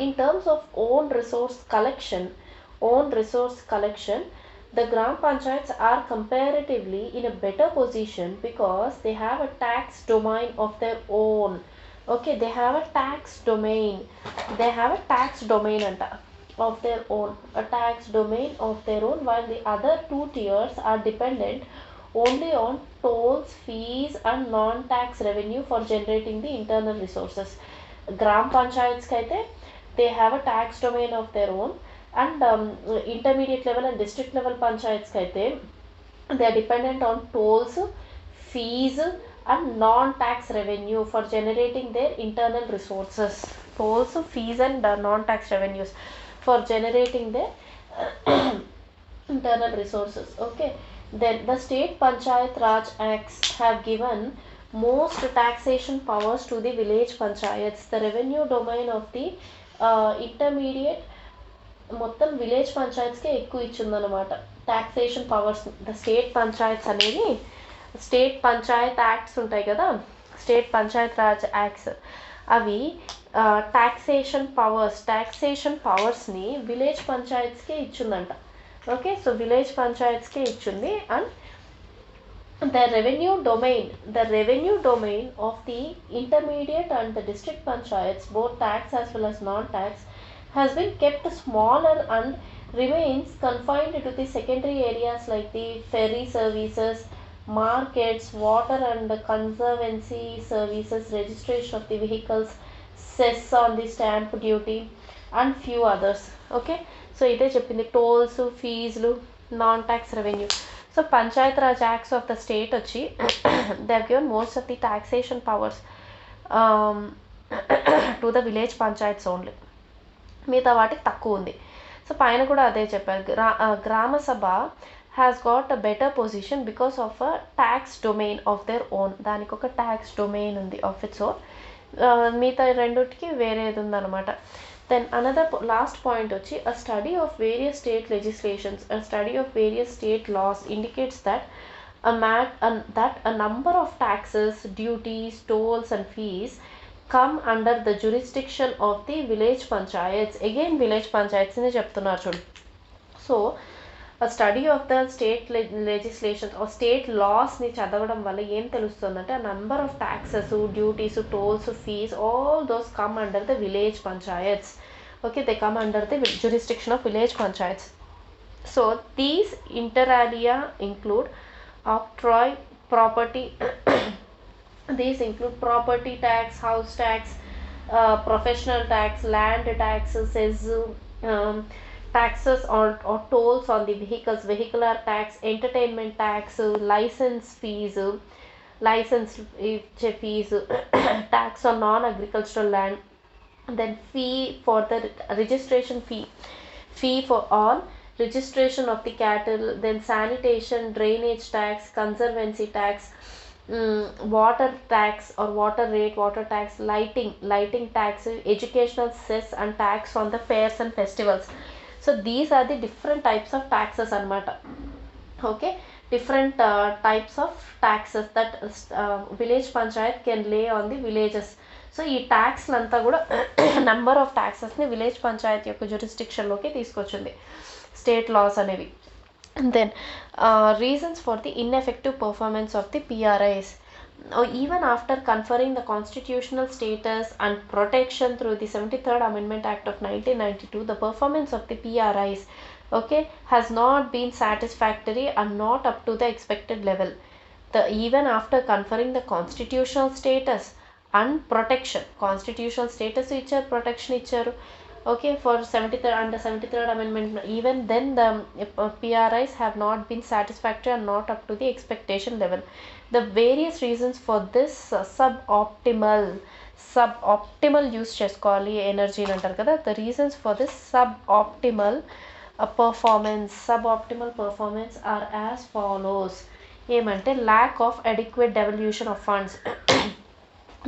Speaker 1: in terms of own resource collection, the gram panchayats are comparatively in a better position because they have a tax domain of their own. Okay, they have a tax domain of their own, a tax domain of their own, while the other two tiers are dependent only on tolls, fees and non-tax revenue for generating the internal resources. Gram panchayats kaite they have a tax domain of their own, and intermediate level and district level panchayats kaite they are dependent on tolls, fees and non-tax revenue for generating their internal resources. Tolls, fees and non-tax revenues for generating their internal resources. Okay, then the state Panchayat Raj Acts have given most taxation powers to the village panchayats. The revenue domain of the intermediate మొత్తం village పంచాయత్స్కే ఎక్కువ ఇచ్చిందనమాట taxation powers. The state panchayats అనేవి state panchayat acts ఉంటాయి కదా, state panchayat raj acts, అవి taxation పవర్స్ని village పంచాయత్స్కే ఇచ్చిందంట. ఓకే, సో విలేజ్ పంచాయత్స్కే ఇచ్చింది. And the revenue domain of the intermediate and the district panchayats, both tax as well as non-tax, has been kept smaller and remains confined to the secondary areas like the ferry services, markets, water and conservancy services, registration of the vehicles, cess on the stamp duty and few others. Okay, so ఇదే చెప్పింది tolls, ఫీజులు, non tax revenue. So panchayat raj acts of the state వచ్చి they have given most of the taxation powers to the village panchayats only, మిగతా వాటికి తక్కువ ఉంది. So పైన కూడా అదే చెప్పారు. గ్రామ సభ has got a better position because of a tax domain of their own. దానికి ఒక ట్యాక్స్ డొమైన్ ఉంది ఆఫ్ ఇట్స్ ఓన్, మిగతా రెండుటికి వేరేది ఉందన్నమాట. Then another last point వచ్చి a study of various state legislations, a study of various state laws indicates that a number of taxes, duties, tolls and fees come under the jurisdiction of the village panchayats. Again village panchayats ని చెప్తున్నారు చూడు. So a study of the state legislation or state laws ని చదవడం వల్ల ఏం తెలుస్తుందంటే a number of taxes, duties, tolls, fees, all those come under the village panchayats. Okay, they come under the jurisdiction of village panchayats. So these inter alia include octroi, property these include property tax, house tax, professional tax, land taxes, taxes or tolls on the vehicles, vehicular tax, entertainment tax, license fees, tax on non-agricultural land, then fee for the registration fee for all registration of the cattle, then sanitation, drainage tax, conservancy tax, water tax or water rate, water tax, lighting tax, educational cess and tax on the fairs and festivals. So these are the different types of taxes anamata. Okay, different types of taxes that village panchayat can lay on the villages. So ఈ ట్యాక్స్లంతా కూడా number of ట్యాక్సెస్ని village panchayat యొక్క జ్యూరిస్డిక్షన్లోకి తీసుకొచ్చింది state laws అనేవి. Then reasons for the ineffective performance of the PRIs. Even after conferring the constitutional status and protection through the 73rd Amendment Act of 1992, the performance of the PRIs, okay, has not been satisfactory and not up to the expected level. Even after conferring the constitutional status and protection, constitutional status ఇచ్చారు, protection ఇచ్చారు, okay, for 73rd under 73rd amendment, even then the PRIs have not been satisfactory and not up to the expectation level. The various reasons for this suboptimal use చేసుకోవాలి energy అని అంటారు కదా. The reasons for this suboptimal performance are as follows. ఏమంటే lack of adequate devolution of funds.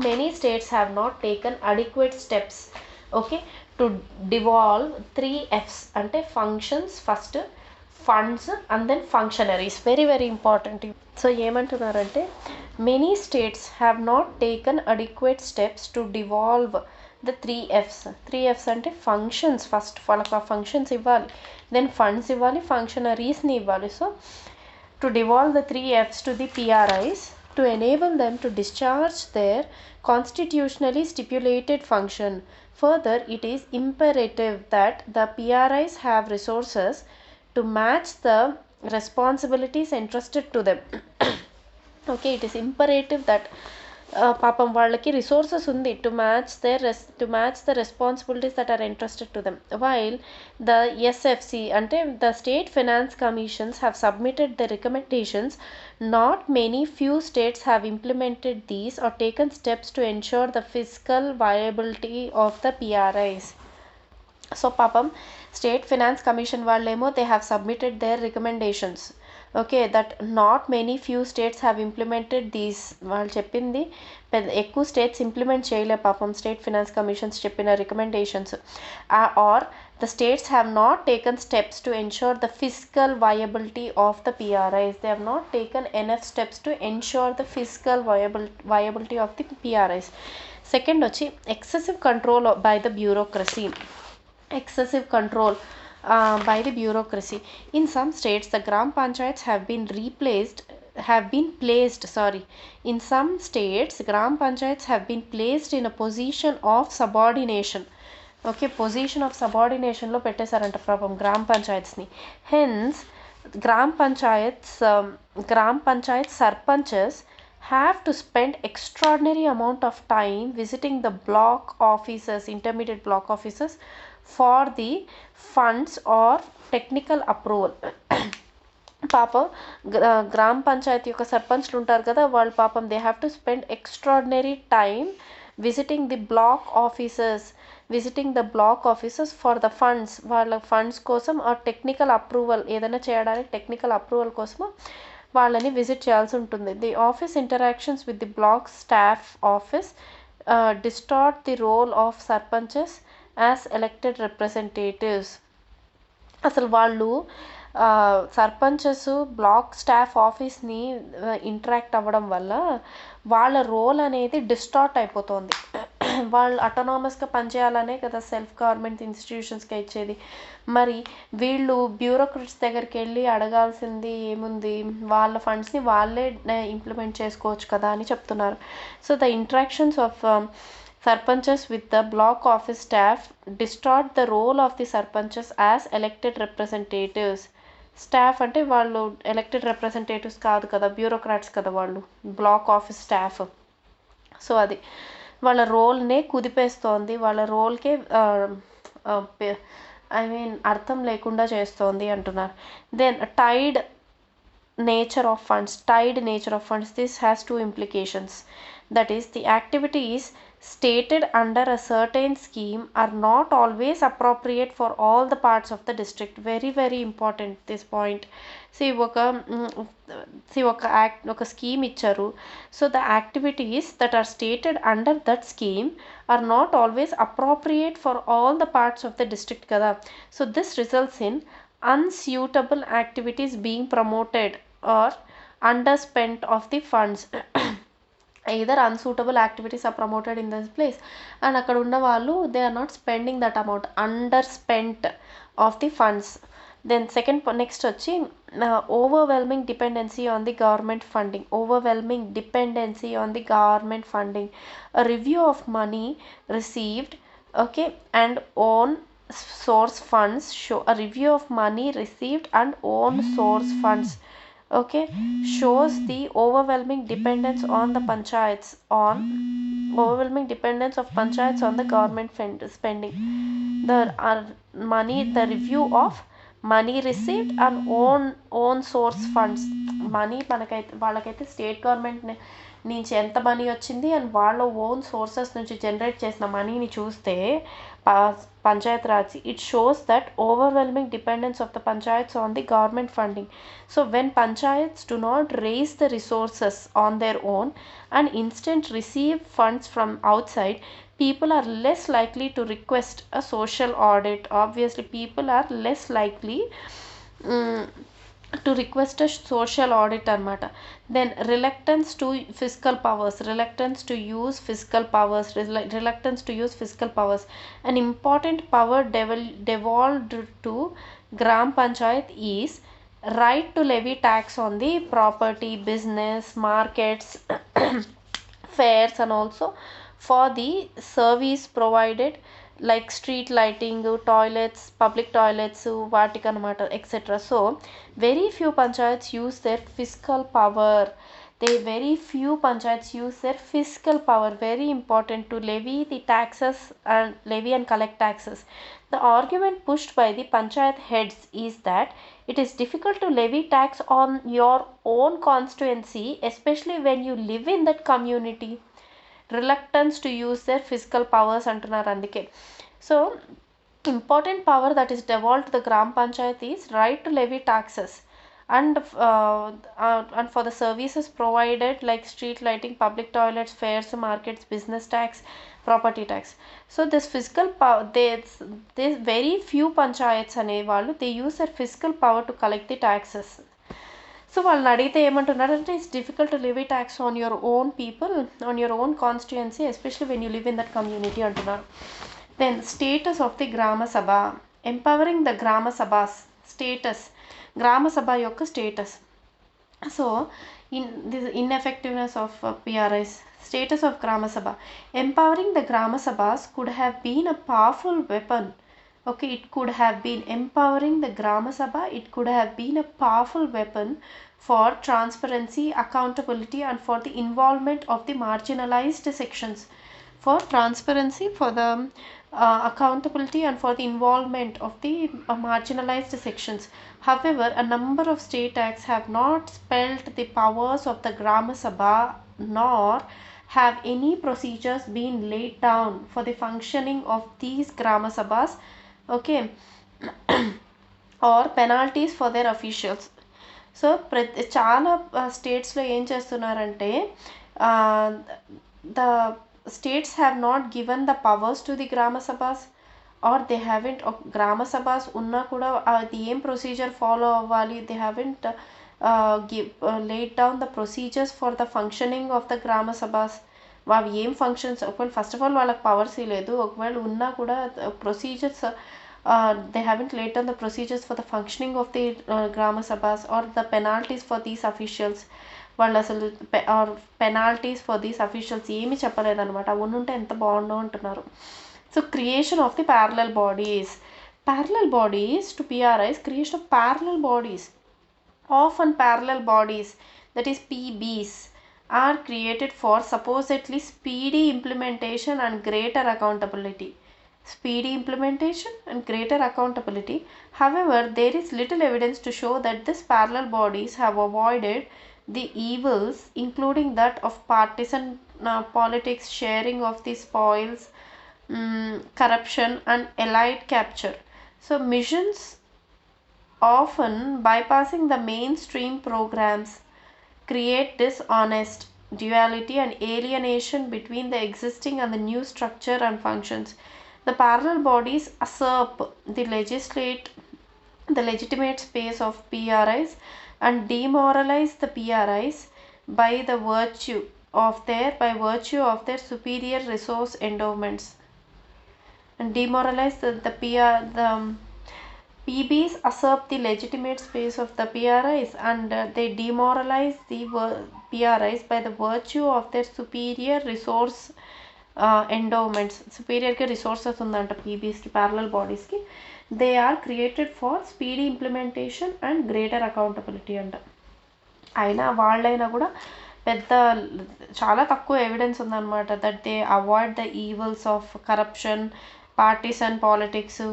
Speaker 1: Many states have not taken adequate steps, okay, to devolve 3 F's అంటే functions first, funds and then functionaries. Very very important. So ఏమంటున్నారంటే many states have not taken adequate steps to devolve the 3 F's. 3 F's అంటే functions first, వాళ్ళకి ఆ functions ఇవ్వాలి, then funds ఇవ్వాలి, functionariesని ఇవ్వాలి. So to devolve the 3 F's to the PRIs to enable them to discharge their constitutionally stipulated function. Further, it is imperative that the PRIs have resources to match the responsibilities entrusted to them. Okay, it is imperative that పాపం వాళ్ళకి resources ఉంది to match the responsibilities that are interested to them while the SFC అంటే the state finance commissions have submitted the recommendations not many few states have implemented these or taken steps to ensure the fiscal viability of the PRIs. So papam state finance commission వాళ్ళేమో they have submitted their recommendations. Okay that not many few states have implemented these వాళ్ళు చెప్పింది ఎక్కువ states implement చేయలే పాపం state finance commissions చెప్పిన recommendations are the states have not taken steps to ensure the fiscal viability of the PRIs. They have not taken enough steps to ensure the fiscal viability of the PRIs. Second వచ్చి excessive control by the bureaucracy. Excessive control by the bureaucracy. In some states, the gram panchayats have been placed. In some states, gram panchayats have been placed in a position of subordination. Okay, position of subordination లో పెట్టేశారంట పాపం గ్రామ పంచాయత్స్ని. Hence గ్రామ Panchayat sarpanches have to spend extraordinary amount of time visiting the intermediate block offices for the funds or technical approval. పాపం గ్రామ పంచాయతీ యొక్క సర్పంచ్లు ఉంటారు కదా వాళ్ళు పాపం they have to spend extraordinary time visiting the block officers for the funds వాళ్ళ funds కోసం ఆ టెక్నికల్ అప్రూవల్ ఏదైనా చేయడానికి టెక్నికల్ అప్రూవల్ కోసము వాళ్ళని విజిట్ చేయాల్సి ఉంటుంది. The office interactions with the block staff office distort the role of sarpanches as elected representatives. అసలు వాళ్ళు సర్పంచెస్ బ్లాక్ స్టాఫ్ ఆఫీస్ని ఇంటరాక్ట్ అవ్వడం వల్ల వాళ్ళ రోల్ అనేది డిస్టార్ట్ అయిపోతుంది. వాళ్ళు అటానమస్గా పనిచేయాలనే కదా సెల్ఫ్ గవర్నమెంట్ ఇన్స్టిట్యూషన్స్కి ఇచ్చేది. మరి వీళ్ళు బ్యూరోక్రట్స్ దగ్గరికి వెళ్ళి అడగాల్సింది ఏముంది, వాళ్ళ ఫండ్స్ని వాళ్ళే ఇంప్లిమెంట్ చేసుకోవచ్చు కదా అని చెప్తున్నారు. So the interactions of sarpanches with the block office staff distort the role of the sarpanches as elected representatives. Staff అంటే వాళ్ళు ఎలక్టెడ్ రిప్రజెంటేటివ్స్ కాదు కదా, బ్యూరోక్రాట్స్ కదా వాళ్ళు, బ్లాక్ ఆఫీస్ స్టాఫ్. సో అది వాళ్ళ రోల్నే కుదిపేస్తోంది, వాళ్ళ రోల్కే అర్థం లేకుండా చేస్తోంది అంటున్నారు. Then tied nature of funds this has two implications. That is, the activities stated under a certain scheme are not always appropriate for all the parts of the district. Very very important this point. ఒక scheme ఇచ్చారు. So the activities that are stated under that scheme are not always appropriate for all the parts of the district కదా. So this results in unsuitable activities being promoted or underspent of the funds. Either unsuitable activities are promoted in this place and అక్కడ ఉన్న వాళ్ళు they are not spending that amount, underspent of the funds. Then next వచ్చి overwhelming dependency on the government funding. A review of money received, okay, and own source funds shows the overwhelming dependence of panchayats on the government spending. The review of money received and own source funds. Money వాళ్ళకైతే state government నుంచి ఎంత money వచ్చింది and వాళ్ళ own sources నుంచి generate చేసిన మనీని చూస్తే Panchayat Raj, it shows that overwhelming dependence of the panchayats on the government funding. So when panchayats do not raise the resources on their own and instead receive funds from outside, people are less likely to request a social audit. Obviously people are less likely to request a social audit anamata. Then reluctance to use fiscal powers. An important power devolved to gram panchayat is right to levy tax on the property, business, markets, fairs, and also for the service provided like street lighting, toilets, public toilets, vaatikanamata, etc. So very few panchayats use their fiscal power. they very few panchayats use their fiscal power, very important, to levy the taxes and levy and collect taxes. The argument pushed by the panchayat heads is that it is difficult to levy tax on your own constituency, especially when you live in that community. Reluctance to use their fiscal powers అంటున్నారు అందుకే. So important power that is devolved to the gram panchayat is right to levy taxes and for the services provided like street lighting, public toilets, fairs, markets, business tax, property tax. So this fiscal power, they very few panchayats అనేవాళ్ళు they use their fiscal power to collect the taxes. So వాళ్ళని అడిగితే ఏమంటున్నారంటే it's difficult to live tax on your own people, on your own constituency, especially when you live in that community అంటున్నారు. Then status of the gram Sabha, empowering the గ్రామ సభాస్ status, gram sabha యొక్క status. So this ineffectiveness of PRIs, status of Grama Sabha. Empowering the Grama Sabhas could have been a powerful weapon. Okay, it could have been empowering the Grama Sabha, it could have been a powerful weapon for transparency, accountability, and for the involvement of the marginalized sections. For transparency, for the accountability, and for the involvement of the marginalized sections. However, a number of state acts have not spelled the powers of the Grama Sabha, nor have any procedures been laid down for the functioning of these Grama Sabhas, okay, or penalties for their officials. So చాలా స్టేట్స్లో ఏం చేస్తున్నారంటే the states have not given the powers to the గ్రామ సభాస్, are they haven't, గ్రామ సభాస్ ఉన్నా కూడా అది ఏం ప్రొసీజర్ ఫాలో అవ్వాలి, they haven't laid down the procedures for the functioning of the గ్రామ సభాస్. అవి ఏం ఫంక్షన్స్, ఒకవేళ ఫస్ట్ ఆఫ్ ఆల్ వాళ్ళకి పవర్స్ లేదు, ఒకవేళ ఉన్నా కూడా procedures they haven't laid down the procedures for the functioning of the Grama Sabhas or the penalties for these officials. వాళ్ళు అసలు are penalties for these officials ఏమీ చెప్పలేదన్నమాట. అవి ఉంటే ఎంత బాగుండో అంటున్నారు. So creation of the parallel bodies, parallel bodies to PRIs, creation of parallel bodies, often parallel bodies, that is PBs, are created for supposedly speedy implementation and greater accountability. Speedy implementation and greater accountability. However, there is little evidence to show that these parallel bodies have avoided the evils, including that of partisan politics, sharing of the spoils, corruption, and allied capture. So missions often bypassing the mainstream programs create dishonest duality and alienation between the existing and the new structure and functions. The parallel bodies usurp the legitimate space of PRIs and demoralize the PRIs by virtue of their superior resource endowments, and demoralize the PBs usurp the legitimate space of the PRIs and they demoralize the PRIs by the virtue of their superior resource endowments. Superior resources ఉందంట PBస్కి, parallel బాడీస్కి. They are created for speedy implementation and greater accountability అంట. అయినా వాళ్ళైనా కూడా పెద్ద చాలా తక్కువ ఎవిడెన్స్ ఉందన్నమాట that they avoid the evils of corruption, partisan politics,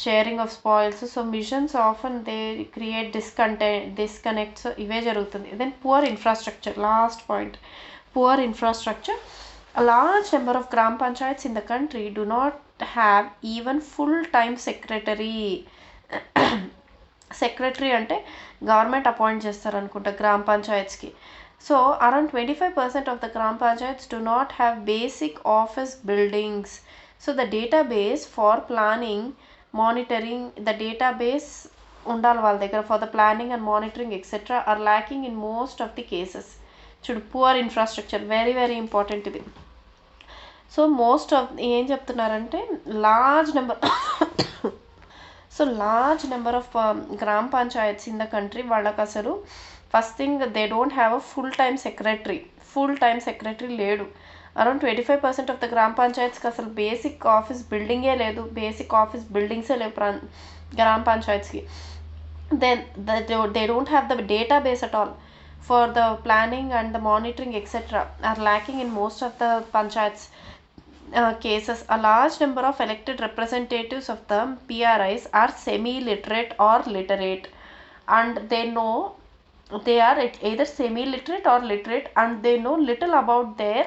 Speaker 1: sharing of spoils. So missions often they create disconnects, ఇవే జరుగుతుంది. Then poor infrastructure, last point, poor infrastructure. A large number of gram panchayats in the country do not have even full-time secretary. Secretary అంటే government appoint చేస్తారు అనుకుంటా గ్రామ పంచాయత్స్కి. So around 25% of the gram panchayats do not have basic office buildings. So the database for planning, monitoring, the database ఉండాలి వాళ్ళ దగ్గర for the planning and monitoring etcetera are lacking in most of the cases. చూడు, poor infrastructure very very important ఇది. So most of ఏం చెప్తున్నారంటే large number of గ్రామ panchayats in the country వాళ్ళకి అసలు first thing they don't have a full time secretary లేడు. Around 25% of the గ్రామ పంచాయత్స్కి అసలు బేసిక్ ఆఫీస్ బిల్డింగే లేదు, బేసిక్ ఆఫీస్ బిల్డింగ్సే లేవు గ్రామ పంచాయత్స్కి. Then they don't have the database at all for the planning and the monitoring etc. are lacking in most of the panchayats cases. A large number of elected representatives of the PRIs are semi-literate or literate, and they are either semi-literate or literate, and they know little about their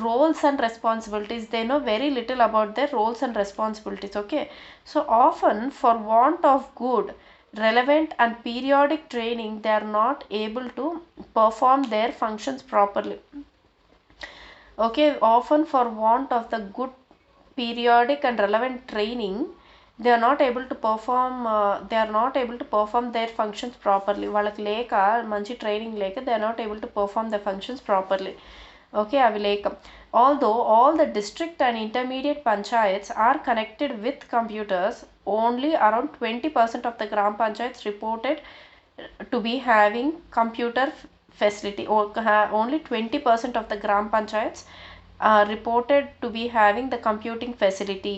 Speaker 1: roles and responsibilities. They know very little about their roles and responsibilities. Okay, so often for want of good, relevant and periodic training, they are not able to perform their functions properly. Okay, often for want of the good periodic and relevant training, they are not able to perform their functions properly. వాళ్ళకి లేక మంచి training లేక they are not able to perform their functions properly. Okay, అవి లేక although all the district and intermediate panchayats are connected with computers, only around 20% of the gram panchayats reported to be having computer facility, or only 20% of the gram panchayats reported to be having the computing facility.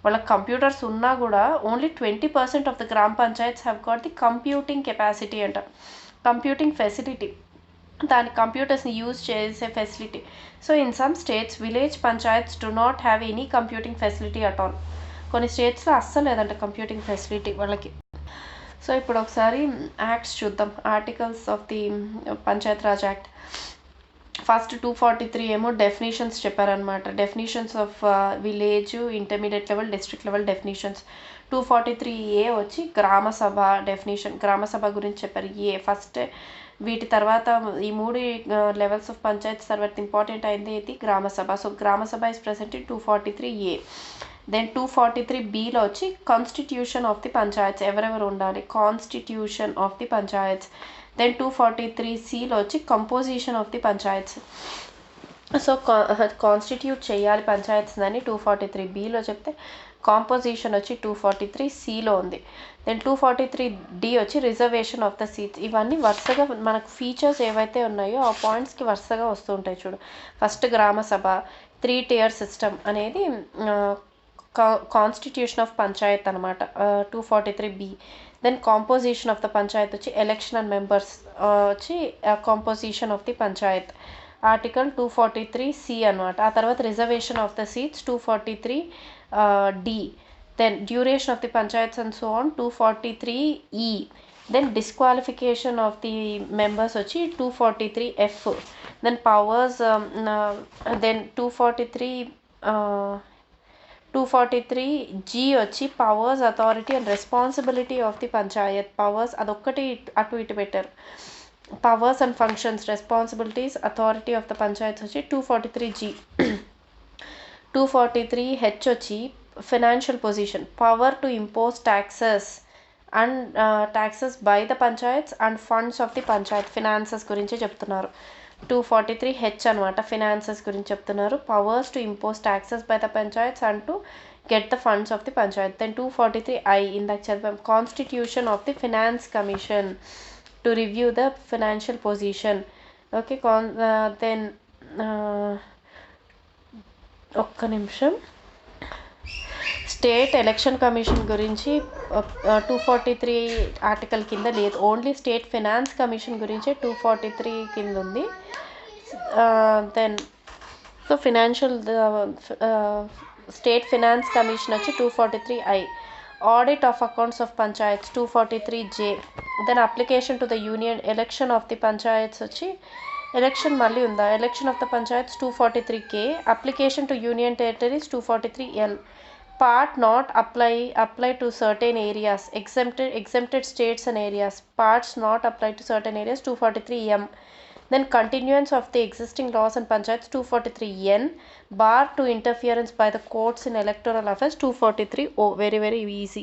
Speaker 1: వాళ్ళ computers ఉన్నా కూడా only 20% of the gram panchayats have got the computing capacity అంట, computing facility, దాని కంప్యూటర్స్ని use చేసే facility. So in some states village panchayats do not have any computing facility at all. కొన్ని స్టేట్స్లో అస్సలు లేదంట కంప్యూటింగ్ ఫెసిలిటీ వాళ్ళకి. సో ఇప్పుడు ఒకసారి యాక్ట్స్ చూద్దాం, articles of the Panchayat Raj act. First 243 ఏమో డెఫినేషన్స్ చెప్పారనమాట. Definitions of village, intermediate level, district level definitions. 243A వచ్చి గ్రామ సభ డెఫినేషన్, గ్రామ సభ గురించి చెప్పారు. ఫస్ట్ వీటి తర్వాత ఈ మూడు లెవెల్స్ ఆఫ్ పంచాయత్స్ తర్వాత ఇంపార్టెంట్ అయింది ఇది గ్రామ సభ. So gram sabha is present in 243A. Then 243Bలో వచ్చి కాన్స్టిట్యూషన్ ఆఫ్ ది పంచాయత్స్, ఎవరెవరు ఉండాలి, constitution of the panchayats. Then 243Cలో వచ్చి composition of the panchayats. So constitute చేయాలి పంచాయత్స్ అని 243Bలో చెప్తే, కాంపోజిషన్ వచ్చి 243Cలో ఉంది. దెన్ 243D వచ్చి రిజర్వేషన్ ఆఫ్ ద సీట్స్. ఇవన్నీ వరుసగా మనకు ఫీచర్స్ ఏవైతే ఉన్నాయో ఆ పాయింట్స్కి వరుసగా వస్తూ ఉంటాయి చూడు. ఫస్ట్ గ్రామ సభ, 3 tier సిస్టమ్ అనేది కాన్స్టిట్యూషన్ ఆఫ్ పంచాయత్ అనమాట 243B. Then composition of the panchayat వచ్చి ఎలక్షన్ అండ్ మెంబర్స్ వచ్చి composition of the panchayat, article 243C అనమాట. ఆ తర్వాత reservation of the seats 243D. Then duration of the panchayats and so on 243E. Then disqualification of the members వచ్చి 243F. Then powers, then 243G వచ్చి powers, authority and responsibility of the panchayat. Powers అదొక్కటి అటు ఇటు పెట్టారు. Powers and functions, responsibilities, authority of the panchayats వచ్చి 243G. 243H వచ్చి financial position, power to impose taxes and taxes by the panchayats and funds of the panchayat. Finances గురించి చెప్తున్నారు. 243H అనమాట, finances గురించి చెప్తున్నారు. Powers to impose taxes by the panchayats and to get the funds of the panchayat. Then 243I ఇందాక చదివాం, constitution of the finance commission to review the financial position. Okay, then ఒక్క నిమిషం, state election commission గురించి 243 article కింద లేదు, only state finance commission గురించే 243 కింద ఉంది. Then so financial state finance commission వచ్చి 243I. Audit of accounts of panchayats 243J. Then application to the union, election of the panchayats వచ్చి ఎలక్షన్ మళ్ళీ ఉందా, election of the panchayats 243K. Application to union territories 243L. Part not apply to certain areas, exempted states and areas. Parts not apply to certain areas 243M. Then continuance of the existing laws and panchayats 243N. Bar to interference by the courts in electoral affairs 243O. Very very easy.